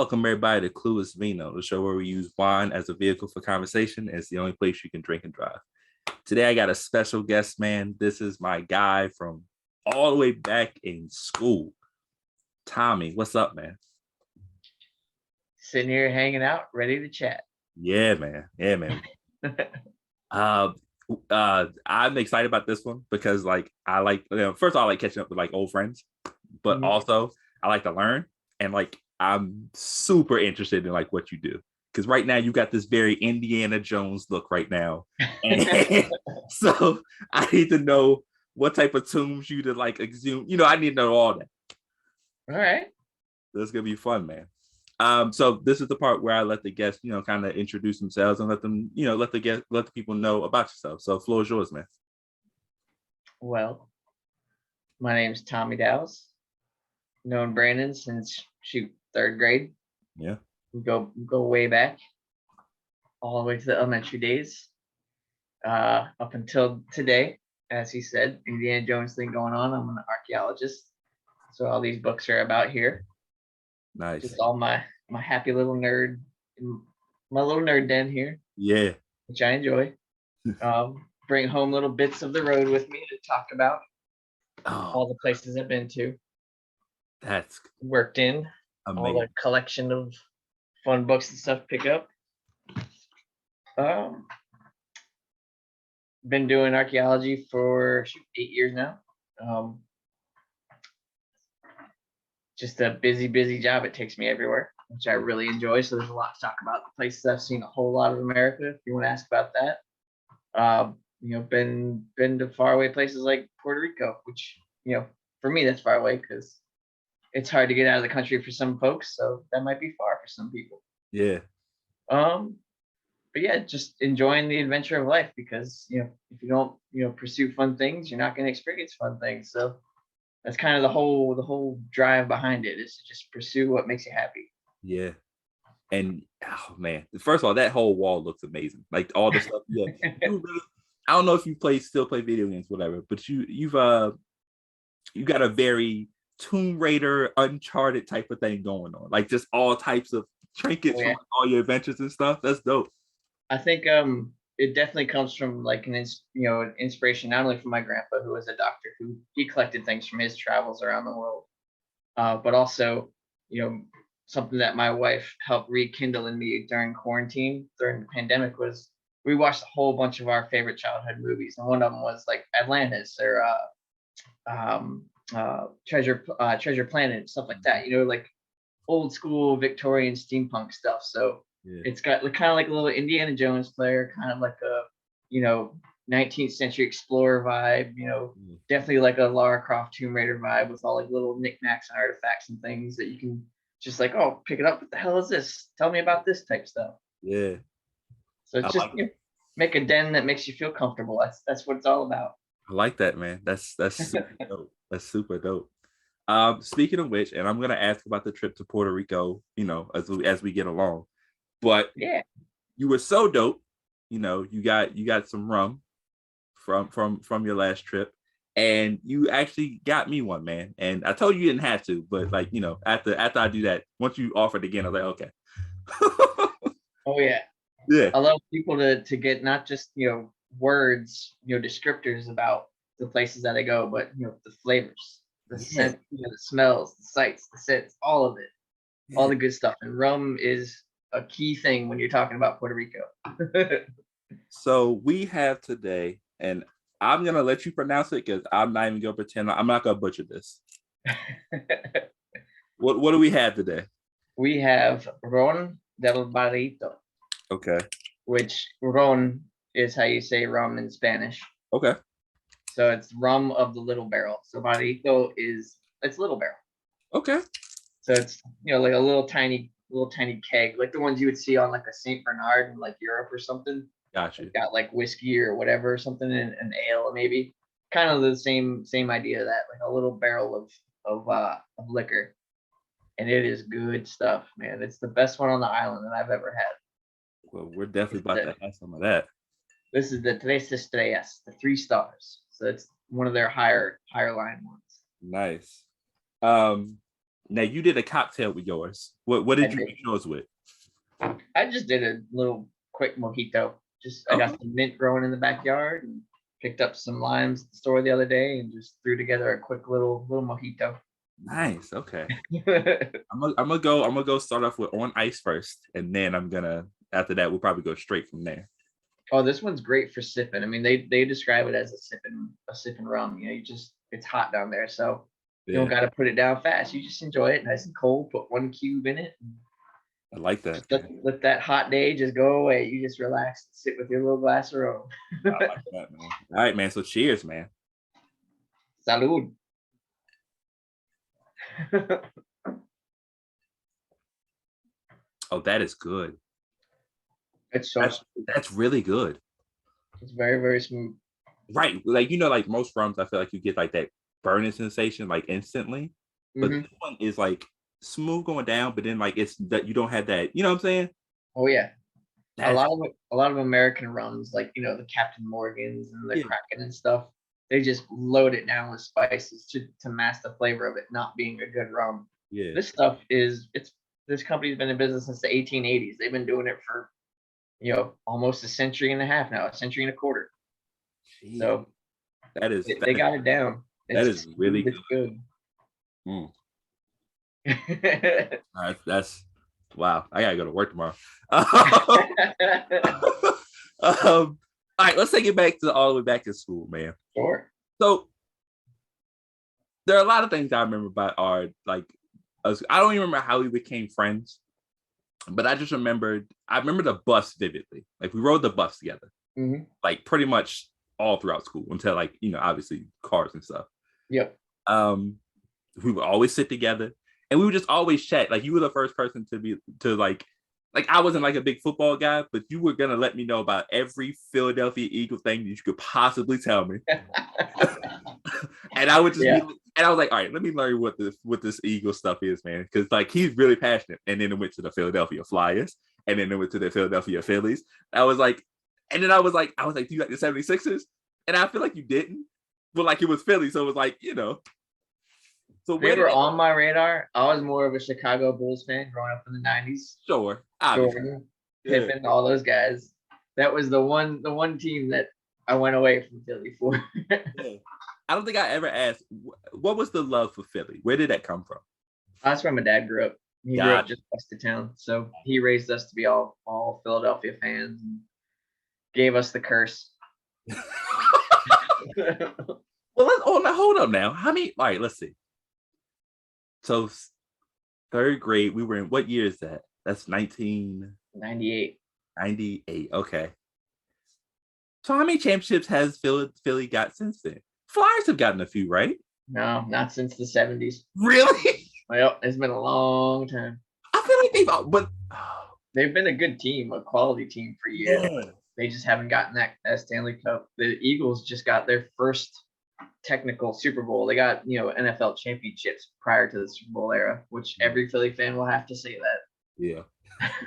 Welcome everybody to Clueless Vino, the show where we use wine as a vehicle for conversation. And it's the only place you can drink and drive. Today I got a special guest, man. This is my guy from all the way back in school. Tommy, what's up, man? Sitting here hanging out, ready to chat. Yeah, man. Yeah, man. I'm excited about this one because I like, first of all, I like catching up with like old friends, but also I like to learn, and like I'm super interested in like what you do, because right now you got this very Indiana Jones look right now, and so I need to know what type of tombs you to like exhume. I need to know all that. All right, that's gonna be fun, man. So this is the part where I let the guests, kind of introduce themselves and let them, let the people know about yourself. So floor is yours, man. Well, my name's Tommy Dows. Known Brandon since third grade. Yeah. We go way back, all the way to the elementary days. Up until today, as he said, Indiana Jones thing going on. I'm an archaeologist, so all these books are about here. Nice. Just all my happy little nerd, my little nerd den here. Yeah. Which I enjoy. Bring home little bits of the road with me to talk about all the places I've been to. That's worked in. amazing. All the collection of fun books and stuff to pick up. Been doing archaeology for 8 years now. Just a busy job. It takes me everywhere, which I really enjoy. So there's a lot to talk about. The places I've seen a whole lot of America. If you want to ask about that, been to faraway places like Puerto Rico, which for me that's far away because it's hard to get out of the country for some folks. So that might be far for some people. Yeah. But yeah, just enjoying the adventure of life, because if you don't pursue fun things, you're not going to experience fun things. So that's kind of the whole drive behind it, is to just pursue what makes you happy. Yeah. And oh man, first of all, that whole wall looks amazing. Like all the stuff. Yeah. I don't know if you still play video games, whatever, but you got a very Tomb Raider, Uncharted type of thing going on. Like just all types of trinkets from all your adventures and stuff. That's dope. I think it definitely comes from like an inspiration, not only from my grandpa, who was a doctor, who he collected things from his travels around the world, but also something that my wife helped rekindle in me during quarantine, during the pandemic, was we watched a whole bunch of our favorite childhood movies, and one of them was like Atlantis or Treasure Planet, stuff like that. Like old school Victorian steampunk stuff. So it's got kind of like a little Indiana Jones flair, kind of like a 19th century explorer vibe. Definitely like a Lara Croft Tomb Raider vibe, with all like little knickknacks and artifacts and things that you can just like, oh, pick it up. What the hell is this? Tell me about this type stuff. Yeah. So it's just make a den that makes you feel comfortable. That's what it's all about. I like that, man. That's super dope. That's super dope. Speaking of which, and I'm gonna ask about the trip to Puerto Rico, as we get along. But yeah, you were so dope. You got some rum from your last trip, and you actually got me one, man. And I told you didn't have to, but like after I do that, once you offered again, I was like, okay. Oh yeah. Yeah. I love people to get not just words, descriptors about the places that they go, but the flavors, the scent, the smells, the sights, the scents, all of it, all the good stuff. And rum is a key thing when you're talking about Puerto Rico. So we have today, and I'm gonna let you pronounce it because I'm not even gonna pretend. I'm not gonna butcher this. What do we have today? We have Ron del Barrito. Okay. Which ron is how you say rum in Spanish. Okay. So it's rum of the little barrel. So Barrito it's little barrel. Okay. So it's like a little tiny keg, like the ones you would see on like a Saint Bernard in like Europe or something. Gotcha. It's got like whiskey or whatever or something in an ale maybe. Kind of the same idea, that like a little barrel of liquor. And it is good stuff, man. It's the best one on the island that I've ever had. Well, we're definitely about to have some of that. This is the Tres Estrellas, the 3 stars. So it's one of their higher line ones. Nice. Now you did a cocktail with yours. What I did you did. make yours with? I just did a little quick mojito. I got Okay. some mint growing in the backyard and picked up some limes at the store the other day and just threw together a quick little mojito. Nice. Okay. I'm gonna go start off with on ice first, and then after that we'll probably go straight from there. Oh, this one's great for sipping. I mean, they describe it as a sipping rum. You know, it's hot down there, so you don't Yeah, got to put it down fast. You just enjoy it nice and cold. Put one cube in it. I like that. Just let that hot day just go away. You just relax and sit with your little glass of rum. I like that, man. All right, man. So cheers, man. Salud. Oh, that is good. It's so That's really good. it's very, very smooth. Right. Like, like most rums, I feel like you get like that burning sensation like instantly. But Hmm. this one is like smooth going down, but then like it's that you don't have that, you know what I'm saying? Oh yeah. That's A lot of American rums, like the Captain Morgans and the yeah, Kraken and stuff, they just load it down with spices to mask the flavor of it not being a good rum. yeah. This stuff is it's this company's been in business since the 1880s. They've been doing it for almost a century and a half now, a century and a quarter. Jeez. So That is they got it down. that It's is really good. it's good. Mm. All right, that's wow. I gotta go to work tomorrow. All right, let's take it back to all the way back to school, man. Sure. So there are a lot of things I remember about our like us. I don't even remember how we became friends, but I remember the bus vividly. Like we rode the bus together, Hmm. like pretty much all throughout school until like, obviously cars and stuff. Yep. Um, we would always sit together and we would just always chat. Like you were the first person to like I wasn't like a big football guy, but you were gonna let me know about every Philadelphia Eagle thing that you could possibly tell me. And I would just be, Yeah. and I was like, all right, let me learn what this Eagle stuff is, man. Because like he's really passionate. And then it went to the Philadelphia Flyers, and then it went to the Philadelphia Phillies. I was like, and then I was like, do you like the 76ers? And I feel like you didn't, but like it was Philly, so it was like, So They where did were it on my radar. I was more of a Chicago Bulls fan growing up in the 90s. sure, obviously. Jordan, Yeah. Pippen, all those guys. That was the one team that I went away from Philly for. Yeah. I don't think I ever asked what was the love for Philly? Where did that come from? That's where my dad grew up. He grew up God. just west of town, so he raised us to be all Philadelphia fans and gave us the curse. Well, hold up now. How many? All right, let's see. So third grade, we were in what year is that? That's 98. 1998. Okay. So how many championships has Philly got since then? Flyers have gotten a few, right? No, not since the 70s. Really? Well, it's been a long time. I feel like but They've been a good team, a quality team for years. yeah. They just haven't gotten that Stanley Cup. The Eagles just got their first technical Super Bowl. They got, NFL championships prior to the Super Bowl era, which every Philly fan will have to say that. Yeah.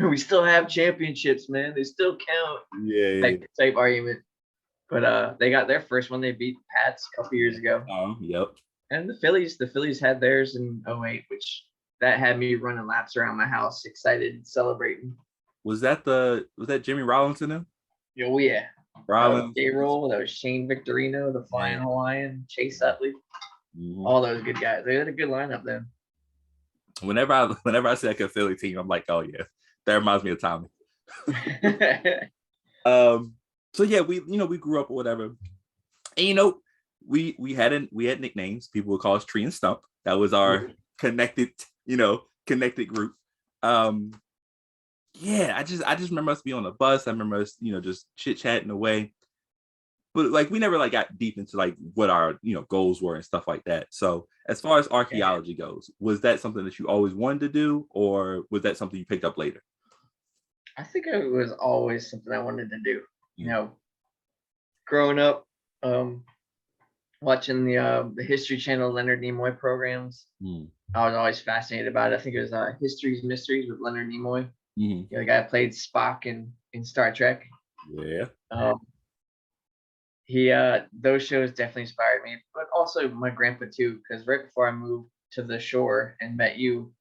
We still have championships, man. They still count. Yeah. Type argument. But they got their first one. They beat the Pats a couple years ago. Yep. And the Phillies had theirs in '08, which that had me running laps around my house, excited, celebrating. Was that Jimmy Rollins in them? Oh yeah. Rollins. Payroll, that was Shane Victorino, the Flying Hawaiian, Chase Utley, all those good guys. They had a good lineup then. Whenever I see like a Philly team, I'm like, oh yeah, that reminds me of Tommy. So yeah, we grew up or whatever, and we had nicknames. People would call us Tree and Stump. That was our connected group. Yeah, I just remember us being on the bus. I remember us, just chit chatting away. But like we never like got deep into like what our goals were and stuff like that. So as far as archaeology goes, was that something that you always wanted to do, or was that something you picked up later? I think it was always something I wanted to do. Growing up, watching the History Channel Leonard Nimoy programs, I was always fascinated about it. I think it was History's Mysteries with Leonard Nimoy. The guy who played Spock in Star Trek. Yeah. Those shows definitely inspired me, but also my grandpa too, because right before I moved to the shore and met you,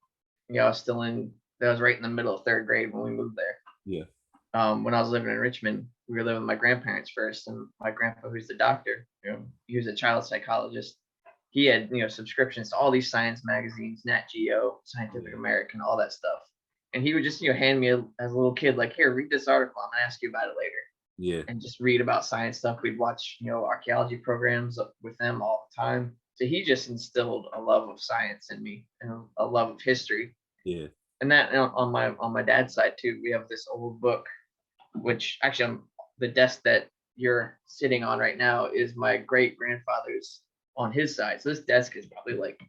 I was that was right in the middle of 3rd grade when we moved there. Yeah. When I was living in Richmond, we were living with my grandparents first, and my grandpa, who's the doctor, he was a child psychologist. He had, subscriptions to all these science magazines, Nat Geo, Scientific American, all that stuff. And he would just, hand me as a little kid, like, here, read this article. I'm gonna ask you about it later. Yeah. And just read about science stuff. We'd watch, archaeology programs with them all the time. So he just instilled a love of science in me and a love of history. Yeah. And that on my dad's side too, we have this old book, which actually the desk that you're sitting on right now is my great grandfather's on his side. So this desk is probably like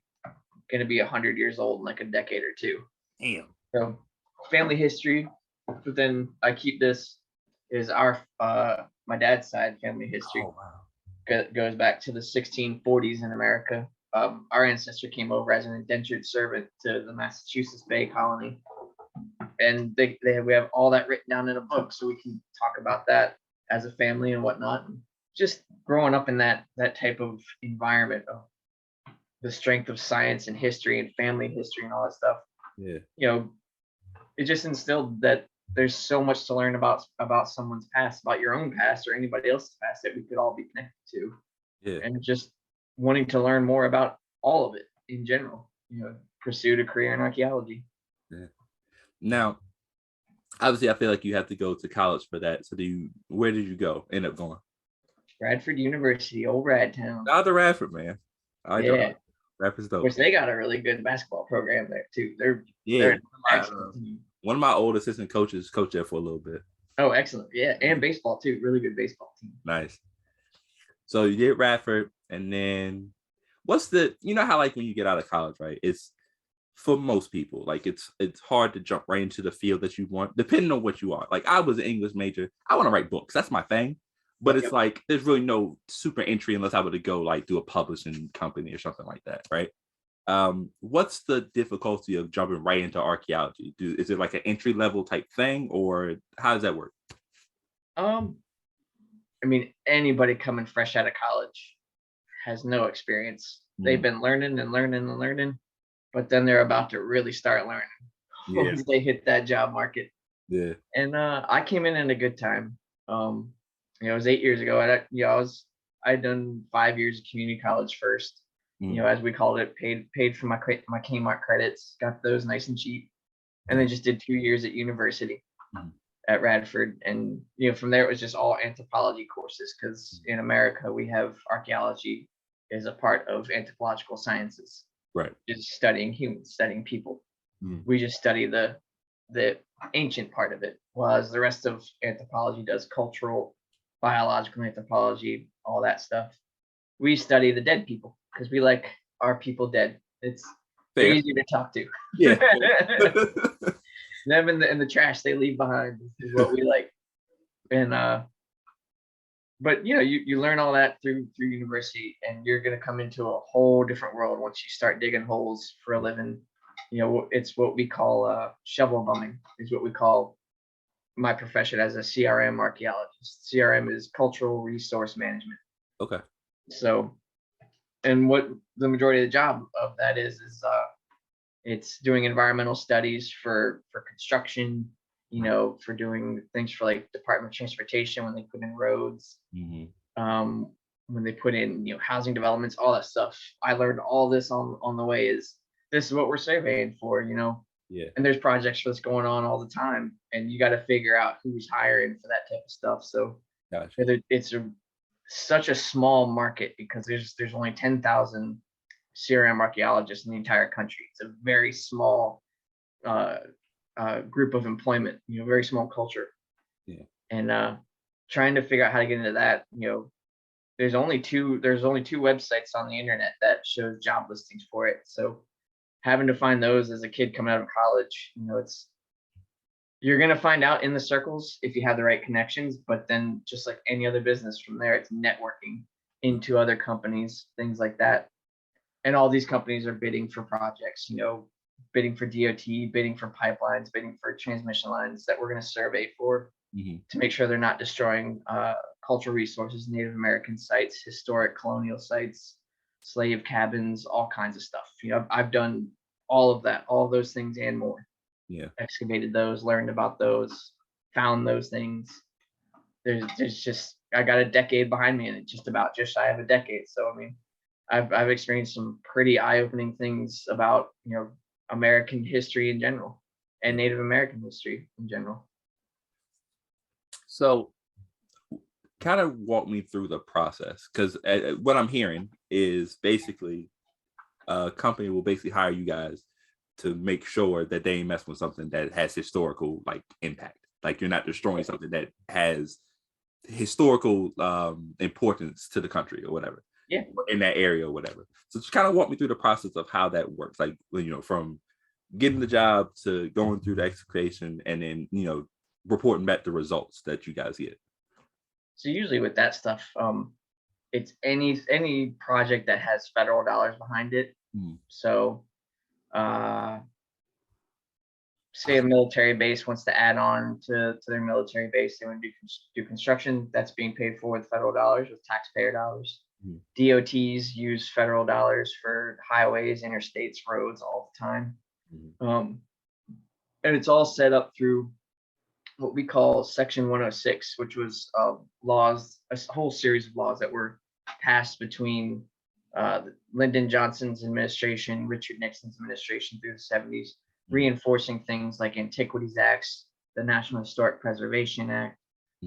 going to be 100 years old in like a decade or two. Damn. So family history, but then I keep this is our my dad's side family history. Oh, wow. Goes back to the 1640s in America. Our ancestor came over as an indentured servant to the Massachusetts Bay Colony, and we have all that written down in a book, so we can talk about that as a family and whatnot. Just growing up in that type of environment of the strength of science and history and family history and all that stuff. Yeah. It just instilled that there's so much to learn about someone's past, about your own past or anybody else's past that we could all be connected to. Yeah. And just wanting to learn more about all of it in general, pursued a career in archaeology. Yeah. Now, obviously, I feel like you have to go to college for that. So where did you end up going? Radford University, old Radtown. Out to Radford, man. Yeah. Radford's dope. Which they got a really good basketball program there too. They're one of my old assistant coaches coached there for a little bit. Oh, excellent. Yeah. And baseball too. Really good baseball team. Nice. So you did Radford, and then what's how like when you get out of college, right? It's for most people, like it's hard to jump right into the field that you want, depending on what you are. Like I was an English major. I want to write books. That's my thing. But it's like there's really no super entry unless I were to go like do a publishing company or something like that, right? What's the difficulty of jumping right into archaeology? Is it like an entry level type thing, or how does that work? I mean, anybody coming fresh out of college has no experience. They've been learning and learning and learning, but then they're about to really start learning once they hit that job market. Yeah. And I came in a good time. It was 8 years ago. I'd done 5 years of community college first. As we called it, paid for my Kmart credits, got those nice and cheap, and then just did 2 years at university at Radford. And from there it was just all anthropology courses, because in America we have archaeology as a part of anthropological sciences, right? Just studying humans, studying people. We just study the ancient part of it, whereas the rest of anthropology does cultural, biological anthropology, all that stuff. We study the dead people because we like our people dead. They're easier to talk to. Yeah. Them in the trash they leave behind is what we like. And but you learn all that through university, and you're gonna come into a whole different world once you start digging holes for a living. It's what we call shovel bumming, is what we call my profession as a CRM archaeologist. CRM is cultural resource management. Okay. So, and what the majority of the job of that is it's doing environmental studies for construction, for doing things for like Department of Transportation when they put in roads, when they put in, housing developments, all that stuff. I learned all this on the way. This is what we're surveying for, Yeah. And there's projects for this going on all the time, and you got to figure out who's hiring for that type of stuff. So gotcha. It's such a small market because there's only 10,000 CRM archaeologists in the entire country. It's a very small group of employment, very small culture. Yeah. And trying to figure out how to get into that, there's only two websites on the internet that shows job listings for it. So having to find those as a kid coming out of college, you're going to find out in the circles if you have the right connections, but then just like any other business from there, it's networking into other companies, things like that. And all these companies are bidding for projects, bidding for DOT, bidding for pipelines, bidding for transmission lines that we're going to survey for to make sure they're not destroying cultural resources, Native American sites, historic colonial sites, slave cabins, all kinds of stuff. I've done all of that, all of those things and more. Yeah. Excavated those, learned about those, found those things. There's just, I got a decade behind me, and it's just shy of a decade. So I mean, I've experienced some pretty eye-opening things about American history in general and Native American history in general. So kind of walk me through the process, because what I'm hearing is basically a company will basically hire you guys to make sure that they ain't mess with something that has historical like impact. Like you're not destroying something that has historical importance to the country or whatever. Yeah. In that area or whatever. So just kind of walk me through the process of how that works. Like, from getting the job to going through the excavation and then, reporting back the results that you guys get. So usually with that stuff, it's any project that has federal dollars behind it. So say a military base wants to add on to their military base, they want to do construction that's being paid for with federal dollars, with taxpayer dollars. DOTs use federal dollars for highways, interstates, roads all the time. And it's all set up through what we call Section 106, which was laws, a whole series of laws that were passed between Lyndon Johnson's administration, Richard Nixon's administration through the 70s, reinforcing things like Antiquities Acts, the National Historic Preservation Act,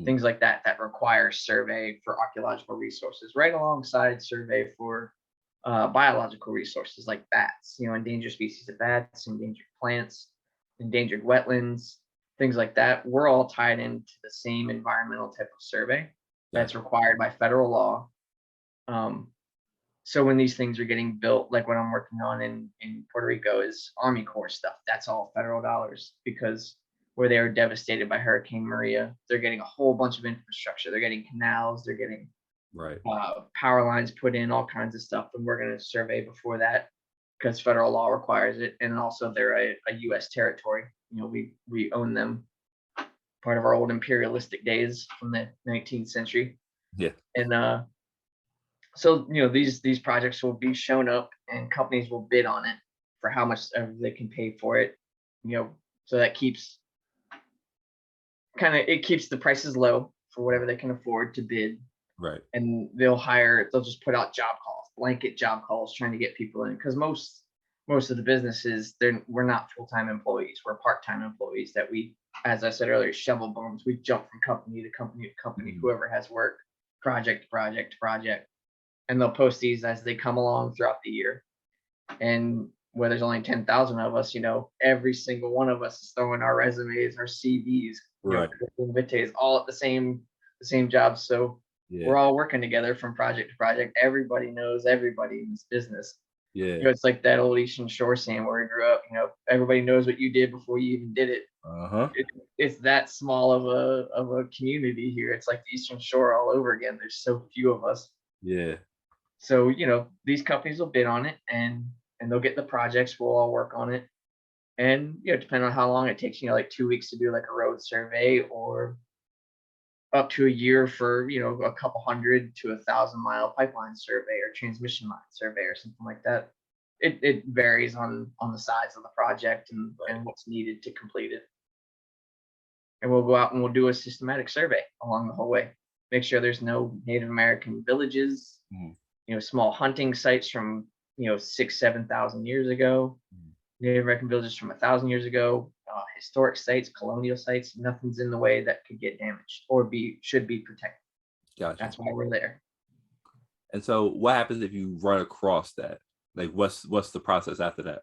things like that require survey for archaeological resources, right alongside survey for biological resources like bats, endangered species of bats, endangered plants, endangered wetlands, things like that. We're all tied into the same environmental type of survey that's required by federal law. So when these things are getting built, like what I'm working on in Puerto Rico is Army Corps stuff. That's all federal dollars, because where they were devastated by Hurricane Maria, they're getting a whole bunch of infrastructure. They're getting canals, they're getting power lines put in, all kinds of stuff. And we're going to survey before that because federal law requires it. And also they're a U.S. territory. We own them, part of our old imperialistic days from the 19th century. Yeah. And so these projects will be shown up, and companies will bid on it for how much ever they can pay for it. So that keeps the prices low for whatever they can afford to bid. Right. And they'll just put out job calls, blanket job calls, trying to get people in, because most of the businesses, we're not full-time employees. We're part-time employees that we, as I said earlier, shovel bums. We jump from company to company to company, whoever has work, project to project to project. And they'll post these as they come along throughout the year. And where there's only 10,000 of us, every single one of us is throwing our resumes, our CVs, invites, all at the same job. So we're all working together from project to project. Everybody knows everybody in this business. Yeah. It's like that old Eastern Shore saying where we grew up, everybody knows what you did before you even did it. It's that small of a community here. It's like the Eastern Shore all over again. There's so few of us. Yeah. So, these companies will bid on it, and they'll get the projects. We'll all work on it. And, depending on how long it takes, like 2 weeks to do like a road survey, or up to a year for, a couple 100 to 1,000-mile pipeline survey or transmission line survey or something like that. It varies on the size of the project and what's needed to complete it. And we'll go out and we'll do a systematic survey along the whole way. Make sure there's no Native American villages, small hunting sites from 6,000-7,000 years ago, Native American villages from 1,000 years ago, historic sites, colonial sites. Nothing's in the way that could get damaged or should be protected. Gotcha. That's why we're there. And so, what happens if you run across that? Like, what's the process after that?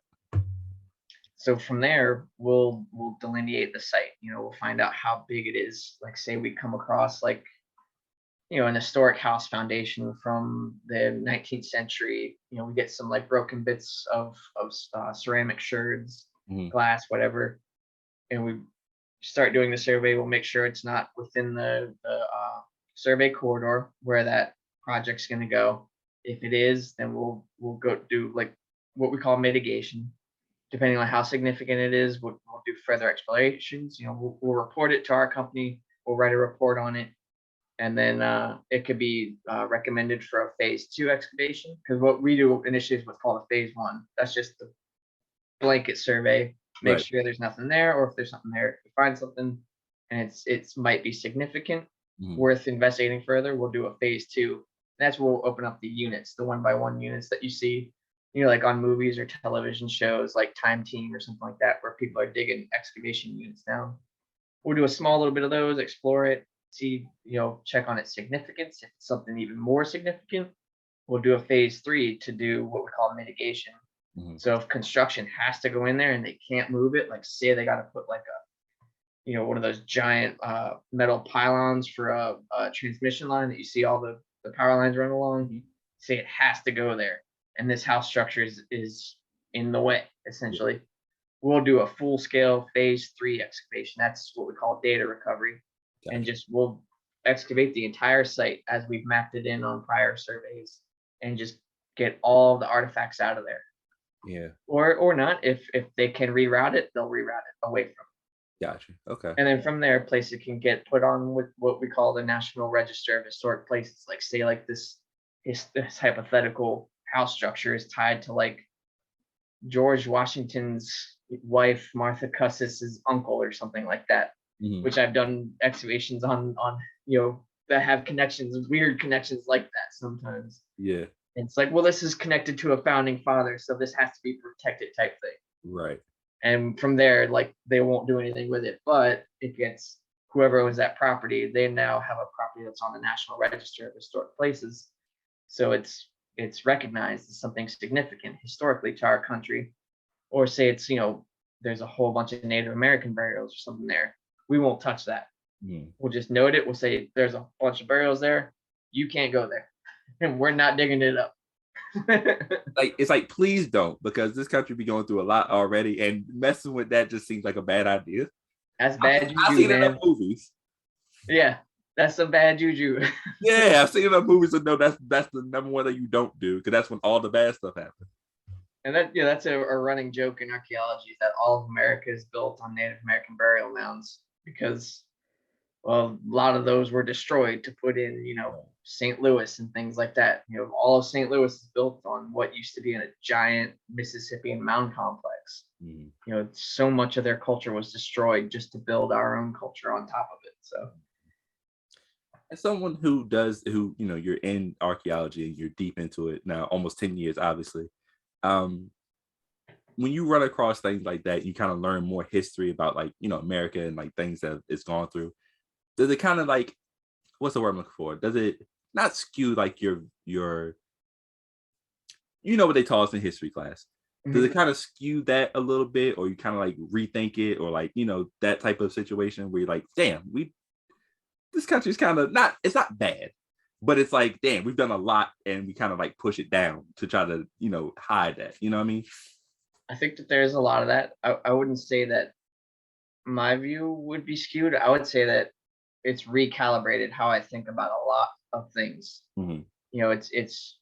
So from there, we'll delineate the site. We'll find out how big it is. Like, say we come across an historic house foundation from the 19th century. We get some like broken bits of ceramic sherds, glass, whatever, and we start doing the survey. We'll make sure it's not within the survey corridor where that project's going to go. If it is, then we'll go do like what we call mitigation. Depending on how significant it is, we'll do further explorations. We'll report it to our company. We'll write a report on it. and then it could be recommended for a phase 2 excavation, because what we do initially is what's called a phase 1. That's just the blanket survey, make Right. sure there's nothing there, or if there's something there, if we find something and it's might be significant, worth investigating further, we'll do a phase 2. That's where we'll open up the units, the one by one units that you see, like on movies or television shows like Time Team or something like that, where people are digging excavation units down. We'll do a small little bit of those, explore it, see, check on its significance. If it's something even more significant, we'll do a phase 3 to do what we call mitigation. So if construction has to go in there and they can't move it, like say they got to put like one of those giant metal pylons for a transmission line that you see all the power lines run along, say it has to go there, and this house structure is in the way, essentially. We'll do a full scale phase 3 excavation. That's what we call data recovery. Gotcha. And just we'll excavate the entire site as we've mapped it in on prior surveys and just get all the artifacts out of there. Yeah. Or not. If they can reroute it, they'll reroute it away from it. Gotcha. Okay. And then from there, places can get put on with what we call the National Register of Historic Places. Like say like this hypothetical house structure is tied to like George Washington's wife, Martha Cussis's uncle or something like that, which I've done excavations on that have connections, weird connections like that sometimes. Yeah. And it's like, well, this is connected to a founding father, so this has to be protected type thing. Right. And from there, like they won't do anything with it, but it gets whoever owns that property, they now have a property that's on the National Register of Historic Places. So it's recognized as something significant historically to our country. Or say it's, there's a whole bunch of Native American burials or something there. We won't touch that. We'll just note it. We'll say there's a bunch of burials there. You can't go there. And we're not digging it up. It's like, please don't, because this country be going through a lot already, and messing with that just seems like a bad idea. That's bad juju, I've seen man. it in movies. Yeah, that's some bad juju. Yeah, I've seen it in movies, and no, that's the number one that you don't do, because that's when all the bad stuff happens. And that's a running joke in archaeology, that all of America is built on Native American burial mounds, because a lot of those were destroyed to put in, St. Louis and things like that. All of St. Louis is built on what used to be a giant Mississippian mound complex. So much of their culture was destroyed just to build our own culture on top of it. So, as someone who you're in archaeology and you're deep into it now, almost 10 years, obviously. When you run across things like that, you kind of learn more history about America and like things that it's gone through. Does it kind of like, what's the word I'm looking for? Does it not skew like your what they taught us in history class? Does it kind of skew that a little bit, or you kind of like rethink it, or like, that type of situation where you're like, damn, this country's kind of it's not bad, but it's like, damn, we've done a lot and we kind of like push it down to try to, hide that. You know what I mean? I think that there's a lot of that. I wouldn't say that my view would be skewed. I would say that it's recalibrated how I think about a lot of things. It's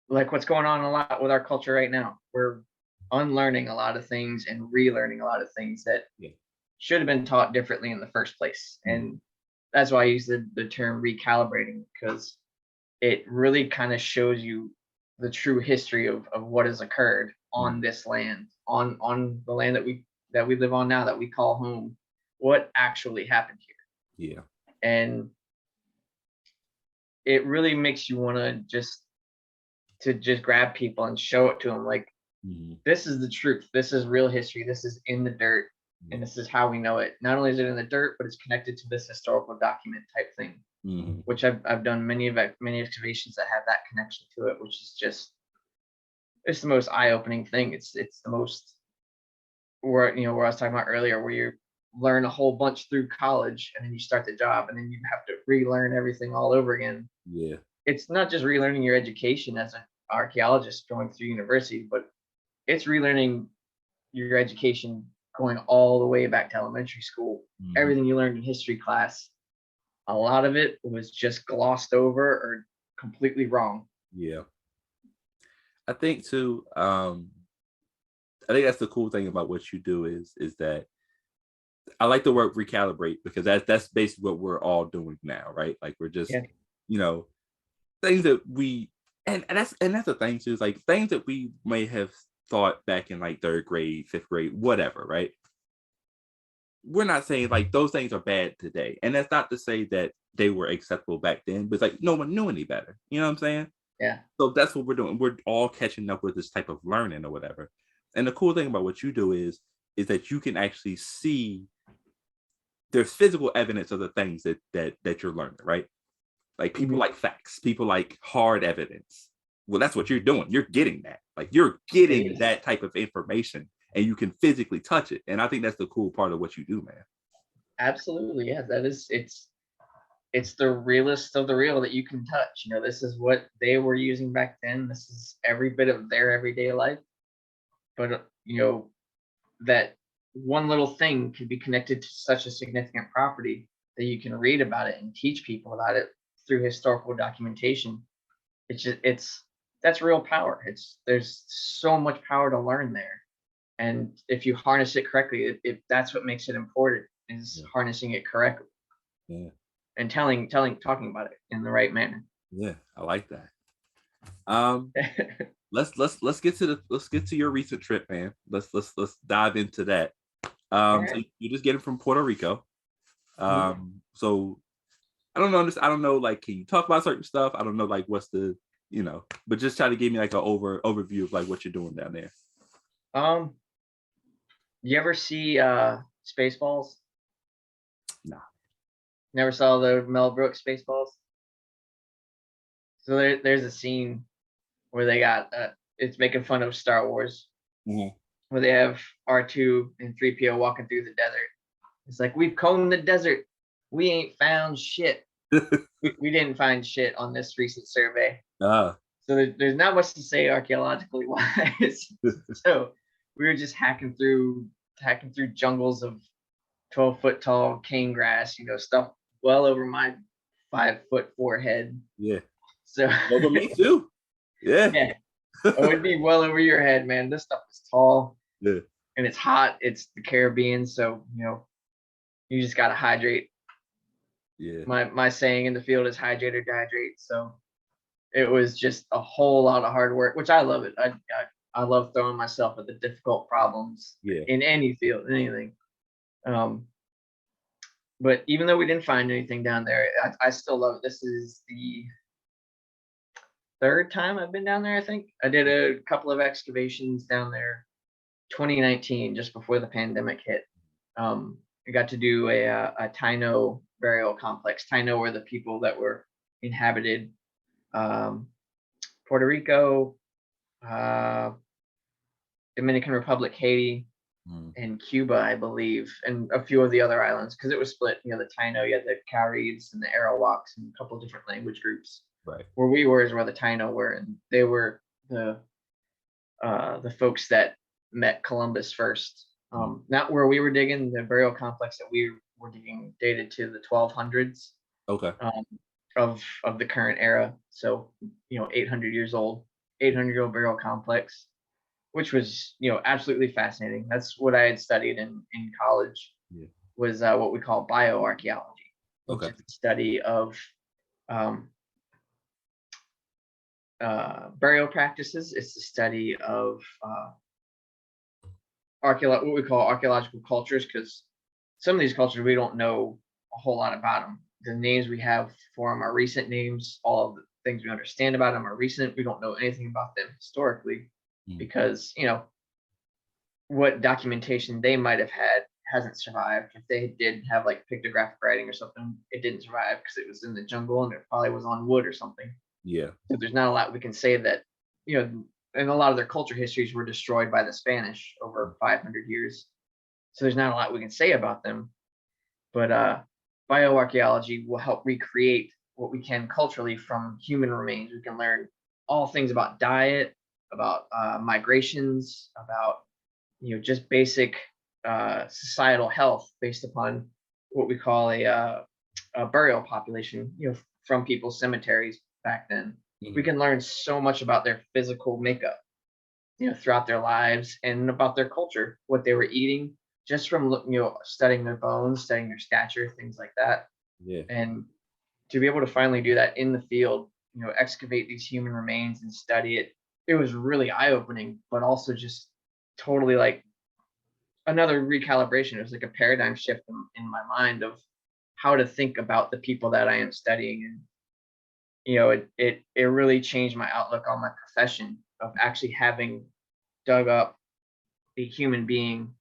like what's going on a lot with our culture right now. We're unlearning a lot of things and relearning a lot of things that should have been taught differently in the first place. And that's why I use the term recalibrating, because it really kind of shows you the true history of what has occurred on this land, on the land that we live on now, that we call home. What actually happened here? Yeah. And it really makes you want to just grab people and show it to them, like, this is the truth. This is real history. This is in the dirt, and this is how we know it. Not only is it in the dirt, but it's connected to this historical document type thing, which I've done many excavations that have that connection to it, which is just, it's the most eye-opening thing. It's the most, where I was talking about earlier, where you learn a whole bunch through college and then you start the job and then you have to relearn everything all over again. Yeah. It's not just relearning your education as an archaeologist going through university, but it's relearning your education going all the way back to elementary school. Everything you learned in history class, a lot of it was just glossed over or completely wrong. Yeah. I think too, I think that's the cool thing about what you do is that I like the word recalibrate, because that's basically what we're all doing now, right? Like we're just, Yeah. you know, things that we and that's the thing too, is like things that we may have thought back in like third grade, fifth grade, whatever, right? We're not saying like those things are bad today. And that's not to say that they were acceptable back then, but it's like no one knew any better. You know what I'm saying? Yeah. So that's what we're doing. We're all catching up with this type of learning or whatever. And the cool thing about what you do is that you can actually see there's physical evidence of the things that you're learning, right? Like people like facts, people like hard evidence. Well, that's what you're doing. You're getting that. Like you're getting that type of information and you can physically touch it. And I think that's the cool part of what you do, man. Absolutely. Yeah. That is, it's the realest of the real that you can touch. This is what they were using back then. This is every bit of their everyday life. But that one little thing can be connected to such a significant property that you can read about it and teach people about it through historical documentation. It's that's real power. There's so much power to learn there, and if you harness it correctly, that's what makes it important, is harnessing it correctly. Yeah. And talking about it in the right manner. Yeah, I like that. Let's get to your recent trip, man. Let's dive into that. All So right. you just getting from Puerto Rico. So I don't know. I don't know. Like, can you talk about certain stuff? I don't know. Like, what's the but just try to give me like an overview of like what you're doing down there. You ever see Spaceballs? No. Never saw the Mel Brooks Spaceballs? So there's a scene where they got it's making fun of Star Wars, where they have R2 and 3PO walking through the desert. It's like, we've combed the desert, we ain't found shit. we didn't find shit on this recent survey. So there's not much to say archaeologically wise. So we were just hacking through jungles of 12-foot tall cane grass, stuff well over my 5-foot forehead. Yeah. So over me too. Yeah. Yeah. Oh, it'd be well over your head, man. This stuff is tall. Yeah. And it's hot. It's the Caribbean, so you just gotta hydrate. Yeah. My saying in the field is hydrate or dehydrate. So it was just a whole lot of hard work, which I love it. I love throwing myself at the difficult problems in any field, anything. But even though we didn't find anything down there, I still love it. This is the third time I've been down there. I think I did a couple of excavations down there 2019, just before the pandemic hit. I got to do a Taino burial complex. Taino were the people that were inhabited Puerto Rico, Dominican Republic, Haiti, and Cuba, I believe, and a few of the other islands, because it was split. The Taino, you had the Carids and the Arawaks and a couple of different language groups. Right. Where we were is where the Taino were, and they were the folks that met Columbus first. Not where we were digging. The burial complex that we were digging dated to the 1200s. Okay. Of the current era, so 800 years old, 800-year-old burial complex, which was absolutely fascinating. That's what I had studied in college. Was what we call bioarchaeology, which is the study of burial practices. It's the study of what we call archaeological cultures, because some of these cultures we don't know a whole lot about them. The names we have for them are recent names. All of the things we understand about them are recent. We don't know anything about them historically, because what documentation they might have had hasn't survived. If they did have like pictographic writing or something, it didn't survive because it was in the jungle and it probably was on wood or something. Yeah. So there's not a lot we can say that, and a lot of their culture histories were destroyed by the Spanish over 500 years. So there's not a lot we can say about them. But bioarchaeology will help recreate what we can culturally from human remains. We can learn all things about diet, about migrations, about just basic societal health based upon what we call a burial population. From people's cemeteries back then. We can learn so much about their physical makeup, throughout their lives, and about their culture, what they were eating, just from studying their bones, studying their stature, things like that. Yeah. And to be able to finally do that in the field, excavate these human remains and study it, it was really eye-opening, but also just totally like another recalibration. It was like a paradigm shift in my mind of how to think about the people that I am studying. And it really changed my outlook on my profession of actually having dug up a human being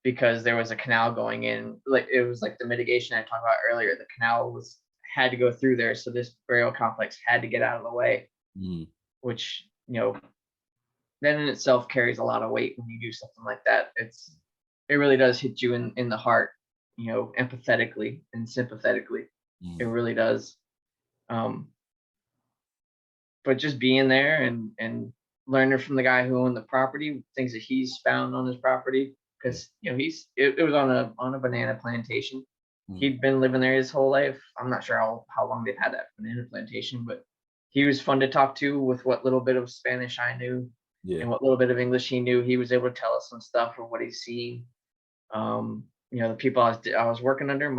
because there was a canal going in. Like it was like the mitigation I talked about earlier. The canal had to go through there, so this burial complex had to get out of the way, which then in itself carries a lot of weight when you do something like that. It really does hit you in the heart, empathetically and sympathetically. It really does. But just being there and learning from the guy who owned the property, things that he's found on his property, because it was on a banana plantation. He'd been living there his whole life. I'm not sure how long they've had that banana plantation, but he was fun to talk to with what little bit of Spanish I knew and what little bit of English he knew. He was able to tell us some stuff of what he's seen. The people I was working under,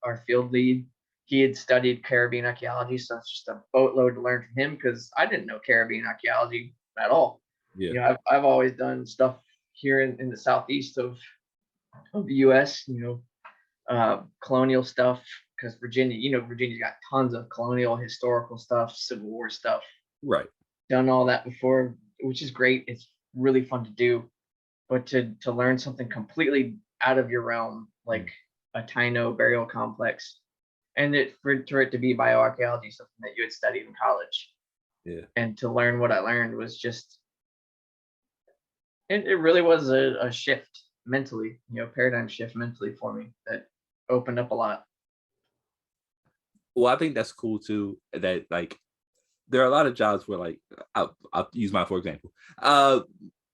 our field lead, he had studied Caribbean archaeology, so it's just a boatload to learn from him because I didn't know Caribbean archaeology at all. I've always done stuff here in the southeast of the U.S. Colonial stuff, because Virginia's got tons of colonial historical stuff, Civil War stuff. Right. Done all that before, which is great. It's really fun to do, but to learn something completely out of your realm, like a Taino burial complex, and for it to be bioarchaeology, something that you had studied in college, and to learn what I learned was just, it really was a shift mentally, paradigm shift mentally for me that opened up a lot. Well, I think that's cool too, that like there are a lot of jobs where like I'll use mine for example,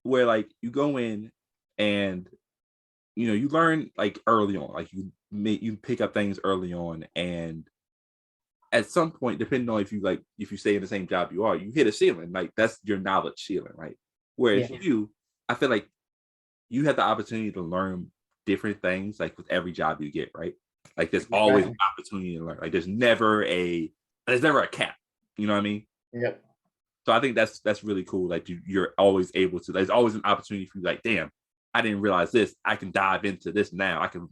where like you go in and you learn like early on, like you pick up things early on, and at some point, depending on if you stay in the same job you hit a ceiling, like that's your knowledge ceiling, right? Whereas I feel like you have the opportunity to learn different things like with every job you get, right? Like there's always an opportunity to learn. Like there's never a cap. You know what I mean? Yep. So I think that's really cool. Like you're always able to. There's always an opportunity for you. Like, damn, I didn't realize this. I can dive into this now. I can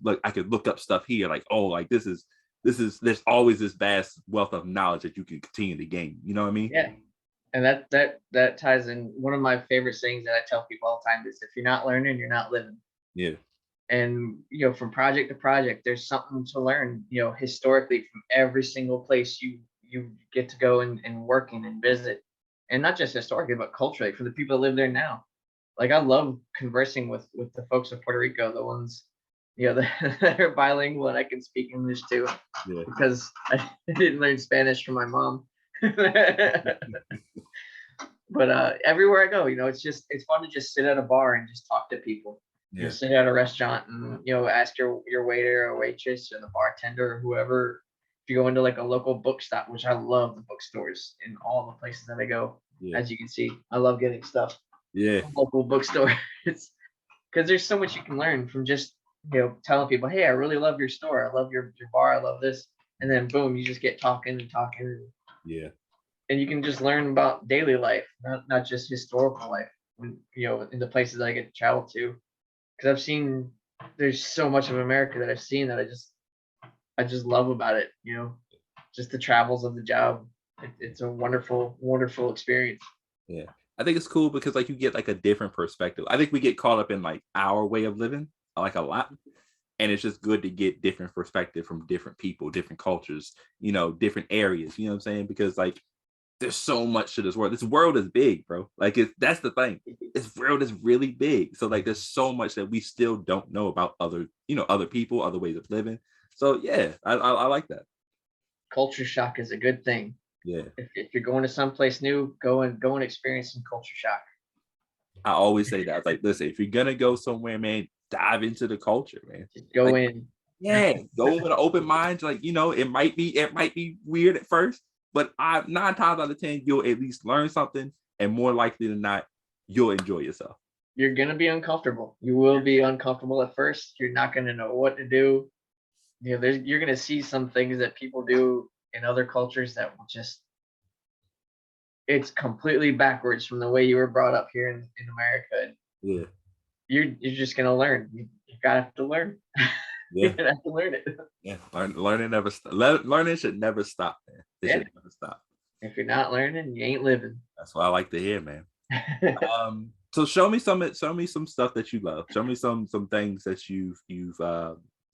look up stuff here. Like, oh, like this is. There's always this vast wealth of knowledge that you can continue to gain. You know what I mean? Yeah. And that ties in. One of my favorite sayings that I tell people all the time is, if you're not learning, you're not living. Yeah. And from project to project, there's something to learn, historically from every single place you get to go and work in and visit. And not just historically, but culturally for the people that live there now. Like I love conversing with the folks of Puerto Rico, the ones that are bilingual and I can speak English too, because I didn't learn Spanish from my mom. But everywhere I go, it's fun to just sit at a bar and just talk to people. Sit at a restaurant and ask your waiter or waitress or the bartender or whoever. If you go into like a local bookstop, which I love the bookstores in all the places that I go, as you can see, I love getting stuff. Local bookstore. It's because there's so much you can learn from just telling people, hey, I really love your store, I love your bar, I love this, and then boom, you just get talking. And you can just learn about daily life, not just historical life, when in the places I get to travel to, because I've seen there's so much of America that I've seen that I just love about it. Just the travels of the job. It's a wonderful experience. I think it's cool because like you get like a different perspective. I think we get caught up in like our way of living like a lot, and it's just good to get different perspective from different people, different cultures, different areas. You know what I'm saying? Because like there's so much to this world. This world is big, bro. Like that's the thing. This world is really big. So like there's so much that we still don't know about other people, other ways of living. So yeah, I like that. Culture shock is a good thing. Yeah. If you're going to someplace new, go and experience some culture shock. I always say that. I was like, listen, if you're gonna go somewhere, man, dive into the culture, man. Just go in. Yeah, go with an open mind. Like, it might be weird at first, but 9 times out of 10, you'll at least learn something, and more likely than not, you'll enjoy yourself. you're gonna be uncomfortable. You will be uncomfortable at first. You're not gonna know what to do. You know, you're gonna see some things that people do in other cultures that will just it's completely backwards from the way you were brought up here in America. Yeah. You're just gonna learn. You gotta have to learn. Yeah. You have to learn it. Yeah. Learning never learning should never stop, man. It should never stop. If you're not learning, you ain't living. That's what I like to hear, man. So show me some stuff that you love. Show me some things that you've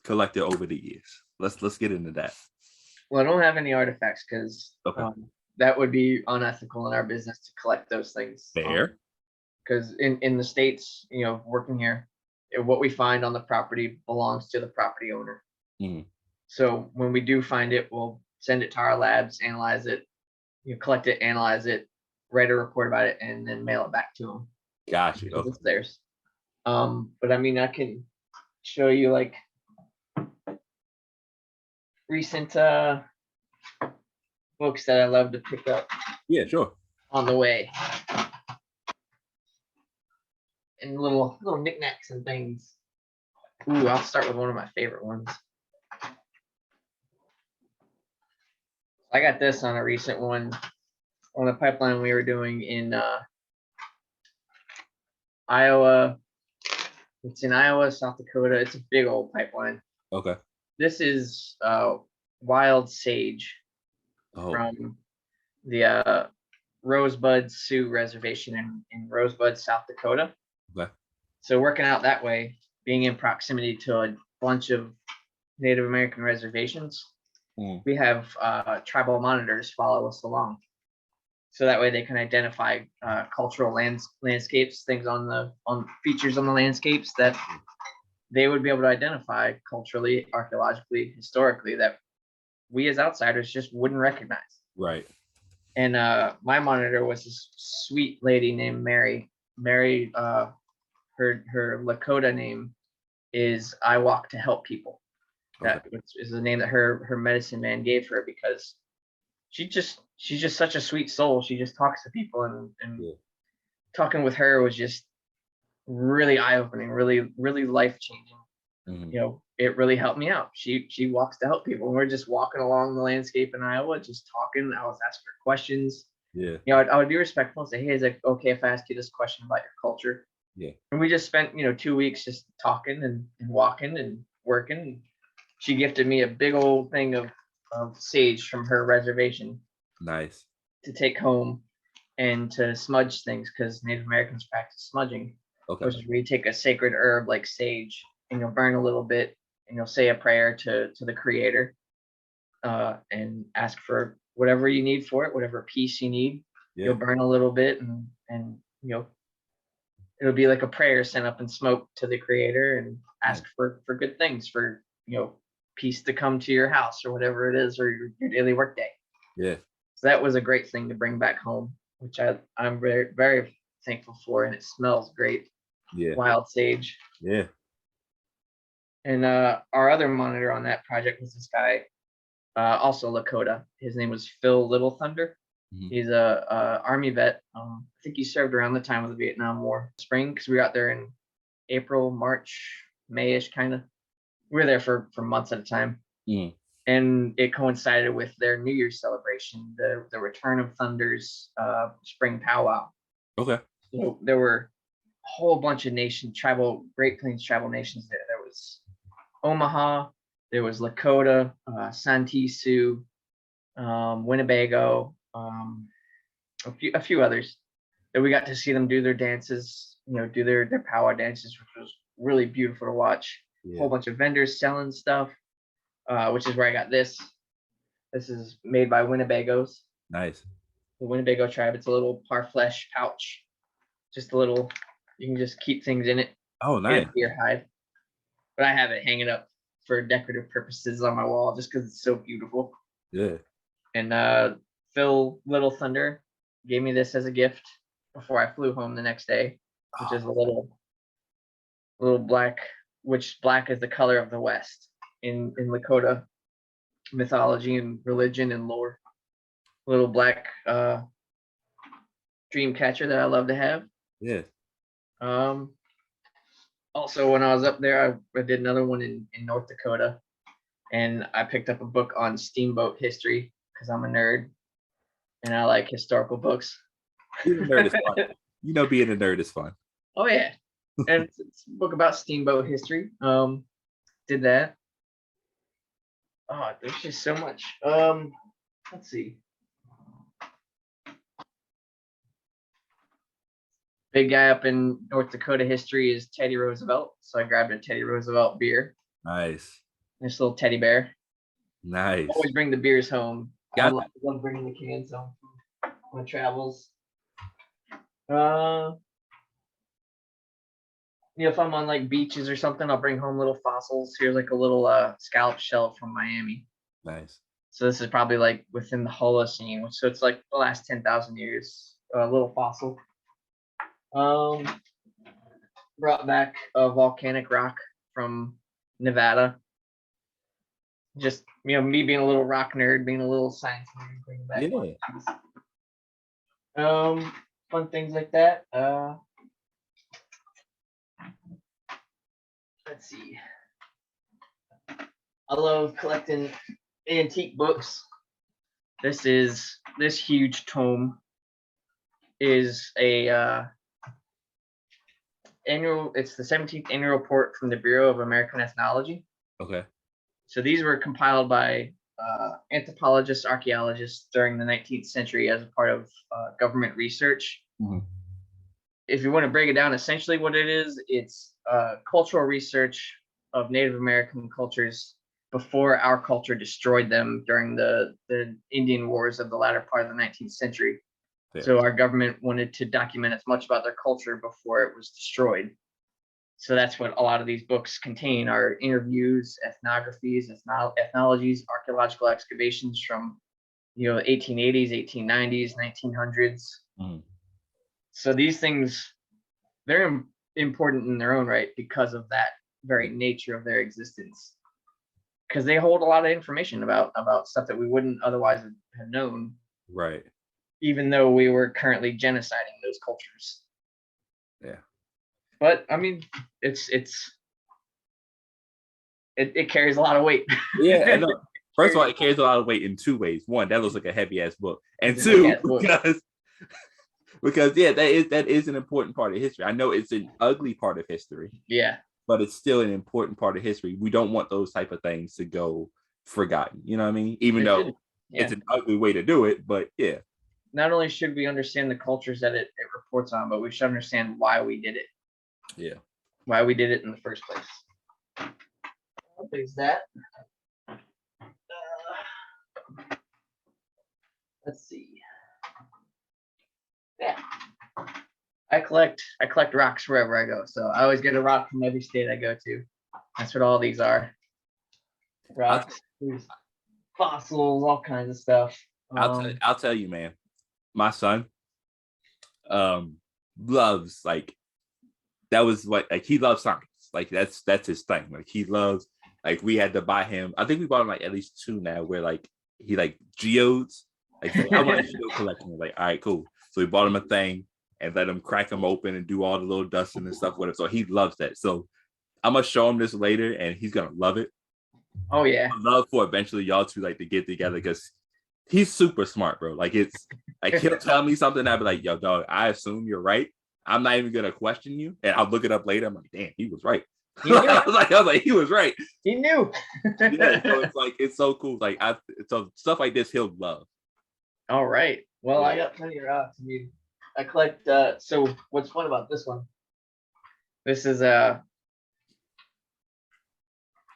collected over the years. Let's get into that. Well, I don't have any artifacts because that would be unethical in our business to collect those things. Fair. Because in the States, you know, working here, what we find on the property belongs to the property owner. Mm. So when we do find it, we'll send it to our labs, analyze it, you know, collect it, analyze it, write a report about it, and then mail it back to them. Gotcha. Okay. It's theirs. But I mean, I can show you like recent books that I love to pick up. Yeah, sure. On the way. And little knickknacks and things. Ooh, I'll start with one of my favorite ones. I got this on a recent one on the pipeline we were doing in Iowa. It's in Iowa, South Dakota. It's a big old pipeline. Okay. This is wild sage from the Rosebud Sioux Reservation in Rosebud, South Dakota. Okay. So working out that way, being in proximity to a bunch of Native American reservations, we have tribal monitors follow us along. So that way they can identify cultural landscapes, things on features on the landscapes that they would be able to identify culturally, archaeologically, historically that we as outsiders just wouldn't recognize. Right. And my monitor was this sweet lady named Mary. Mary, her Lakota name is I Walk to Help People. That is the name that her medicine man gave her because she's just such a sweet soul. She just talks to people and talking with her was just really eye-opening, really life-changing. Mm-hmm. You know, it really helped me out. She walks to help people. And we're just walking along the landscape in Iowa, just talking. I was asking her questions. Yeah. You know, I would be respectful and say, hey, is it okay if I ask you this question about your culture? Yeah. And we just spent, 2 weeks just talking and walking and working. She gifted me a big old thing of sage from her reservation. Nice. To take home and to smudge things because Native Americans practice smudging. Okay. Which is where you take a sacred herb like sage and you'll burn a little bit and you'll say a prayer to the creator and ask for whatever you need for it, whatever peace you need. Yeah. You'll burn a little bit and it'll be like a prayer sent up in smoke to the creator and ask for good things, for peace to come to your house or whatever it is, or your daily work day. Yeah. So that was a great thing to bring back home, which I'm very, very thankful for, and it smells great. Yeah. Wild sage. Yeah. And our other monitor on that project was this guy, also Lakota. His name was Phil Little Thunder. Mm-hmm. He's a Army vet. I think he served around the time of the Vietnam War, spring, because we got there in April, March, May-ish kind of. We were there for months at a time. Mm. And it coincided with their New Year's celebration, the return of Thunder's spring powwow. Okay. So there were a whole bunch of Great Plains tribal nations there. There was Omaha, there was Lakota, Santee Sioux, Winnebago, a few others. And we got to see them do their dances, do their powwow dances, which was really beautiful to watch. Yeah. A whole bunch of vendors selling stuff, which is where I got this. This is made by Winnebagos. Nice. The Winnebago tribe. It's a little parfleche pouch. Just a little, you can just keep things in it. Oh, nice. Deer hide. But I have it hanging up for decorative purposes on my wall just because it's so beautiful. Yeah. And Phil Little Thunder gave me this as a gift before I flew home the next day, which is a little black, which black is the color of the West in Lakota mythology and religion and lore. Little black dream catcher that I love to have. Yeah. Also, when I was up there, I did another one in North Dakota, and I picked up a book on steamboat history because I'm a nerd and I like historical books. Being a nerd is fun. You know, being a nerd is fun. Oh yeah, and it's a book about steamboat history. Did that. Oh, there's just so much. Let's see. Big guy up in North Dakota history is Teddy Roosevelt, so I grabbed a Teddy Roosevelt beer. Nice. This little teddy bear. Nice. Always bring the beers home. Got I love bringing the cans home on my travels. If I'm on like beaches or something, I'll bring home little fossils. Here's like a little scallop shell from Miami. Nice. So this is probably like within the Holocene, so it's like the last 10,000 years. A little fossil. Brought back a volcanic rock from Nevada. Just me being a little rock nerd, being a little science nerd, bringing back fun things like that. Let's see. I love collecting antique books. This huge tome is a annual. It's the 17th annual report from the Bureau of American Ethnology. Okay. So these were compiled by anthropologists, archaeologists during the 19th century as a part of government research. Mm-hmm. If you want to break it down, essentially what it is, it's cultural research of Native American cultures before our culture destroyed them during the Indian Wars of the latter part of the 19th century. Fair. So our government wanted to document as much about their culture before it was destroyed. So that's what a lot of these books contain, are interviews, ethnographies, ethnologies, archaeological excavations from 1880s, 1890s, 1900s. Mm. So these things, they're important in their own right because of that very nature of their existence. Because they hold a lot of information about stuff that we wouldn't otherwise have known. Right. Even though we were currently genociding those cultures. Yeah. But I mean, it carries a lot of weight. Yeah. No. First of all, it carries a lot of weight in two ways. One, that looks like a heavy ass book, and two, because that is an important part of history. I know it's an ugly part of history. Yeah. But it's still an important part of history. We don't want those type of things to go forgotten. You know what I mean? Even though it's an ugly way to do it, but yeah. Not only should we understand the cultures that it reports on, but we should understand why we did it. Yeah. Why we did it in the first place. What is that? Let's see. Yeah. I collect rocks wherever I go. So I always get a rock from every state I go to. That's what all these are. Rocks, fossils, all kinds of stuff. I'll tell you, man. My son loves, like, that was what, like, he loves science. Like that's his thing. Like he loves, like, we had to buy him, I think we bought him like at least two now, where like he like geodes. Like, I want a geo collection. Like, all right, cool. So we bought him a thing and let him crack them open and do all the little dusting and stuff with it. So he loves that. So I'm gonna show him this later and he's gonna love it. Oh yeah. I'd love for eventually y'all two like to get together, because he's super smart, bro. Like, it's like he'll tell me something, I'll be like, yo, dog, I assume you're right. I'm not even gonna question you, and I'll look it up later. I'm like, damn, he was right. I was like, he was right. He knew. Yeah, so it's like, it's so cool. Like, so stuff like this he'll love. All right. Well, I got plenty of rocks. I mean, I collect. So what's fun about this one? This is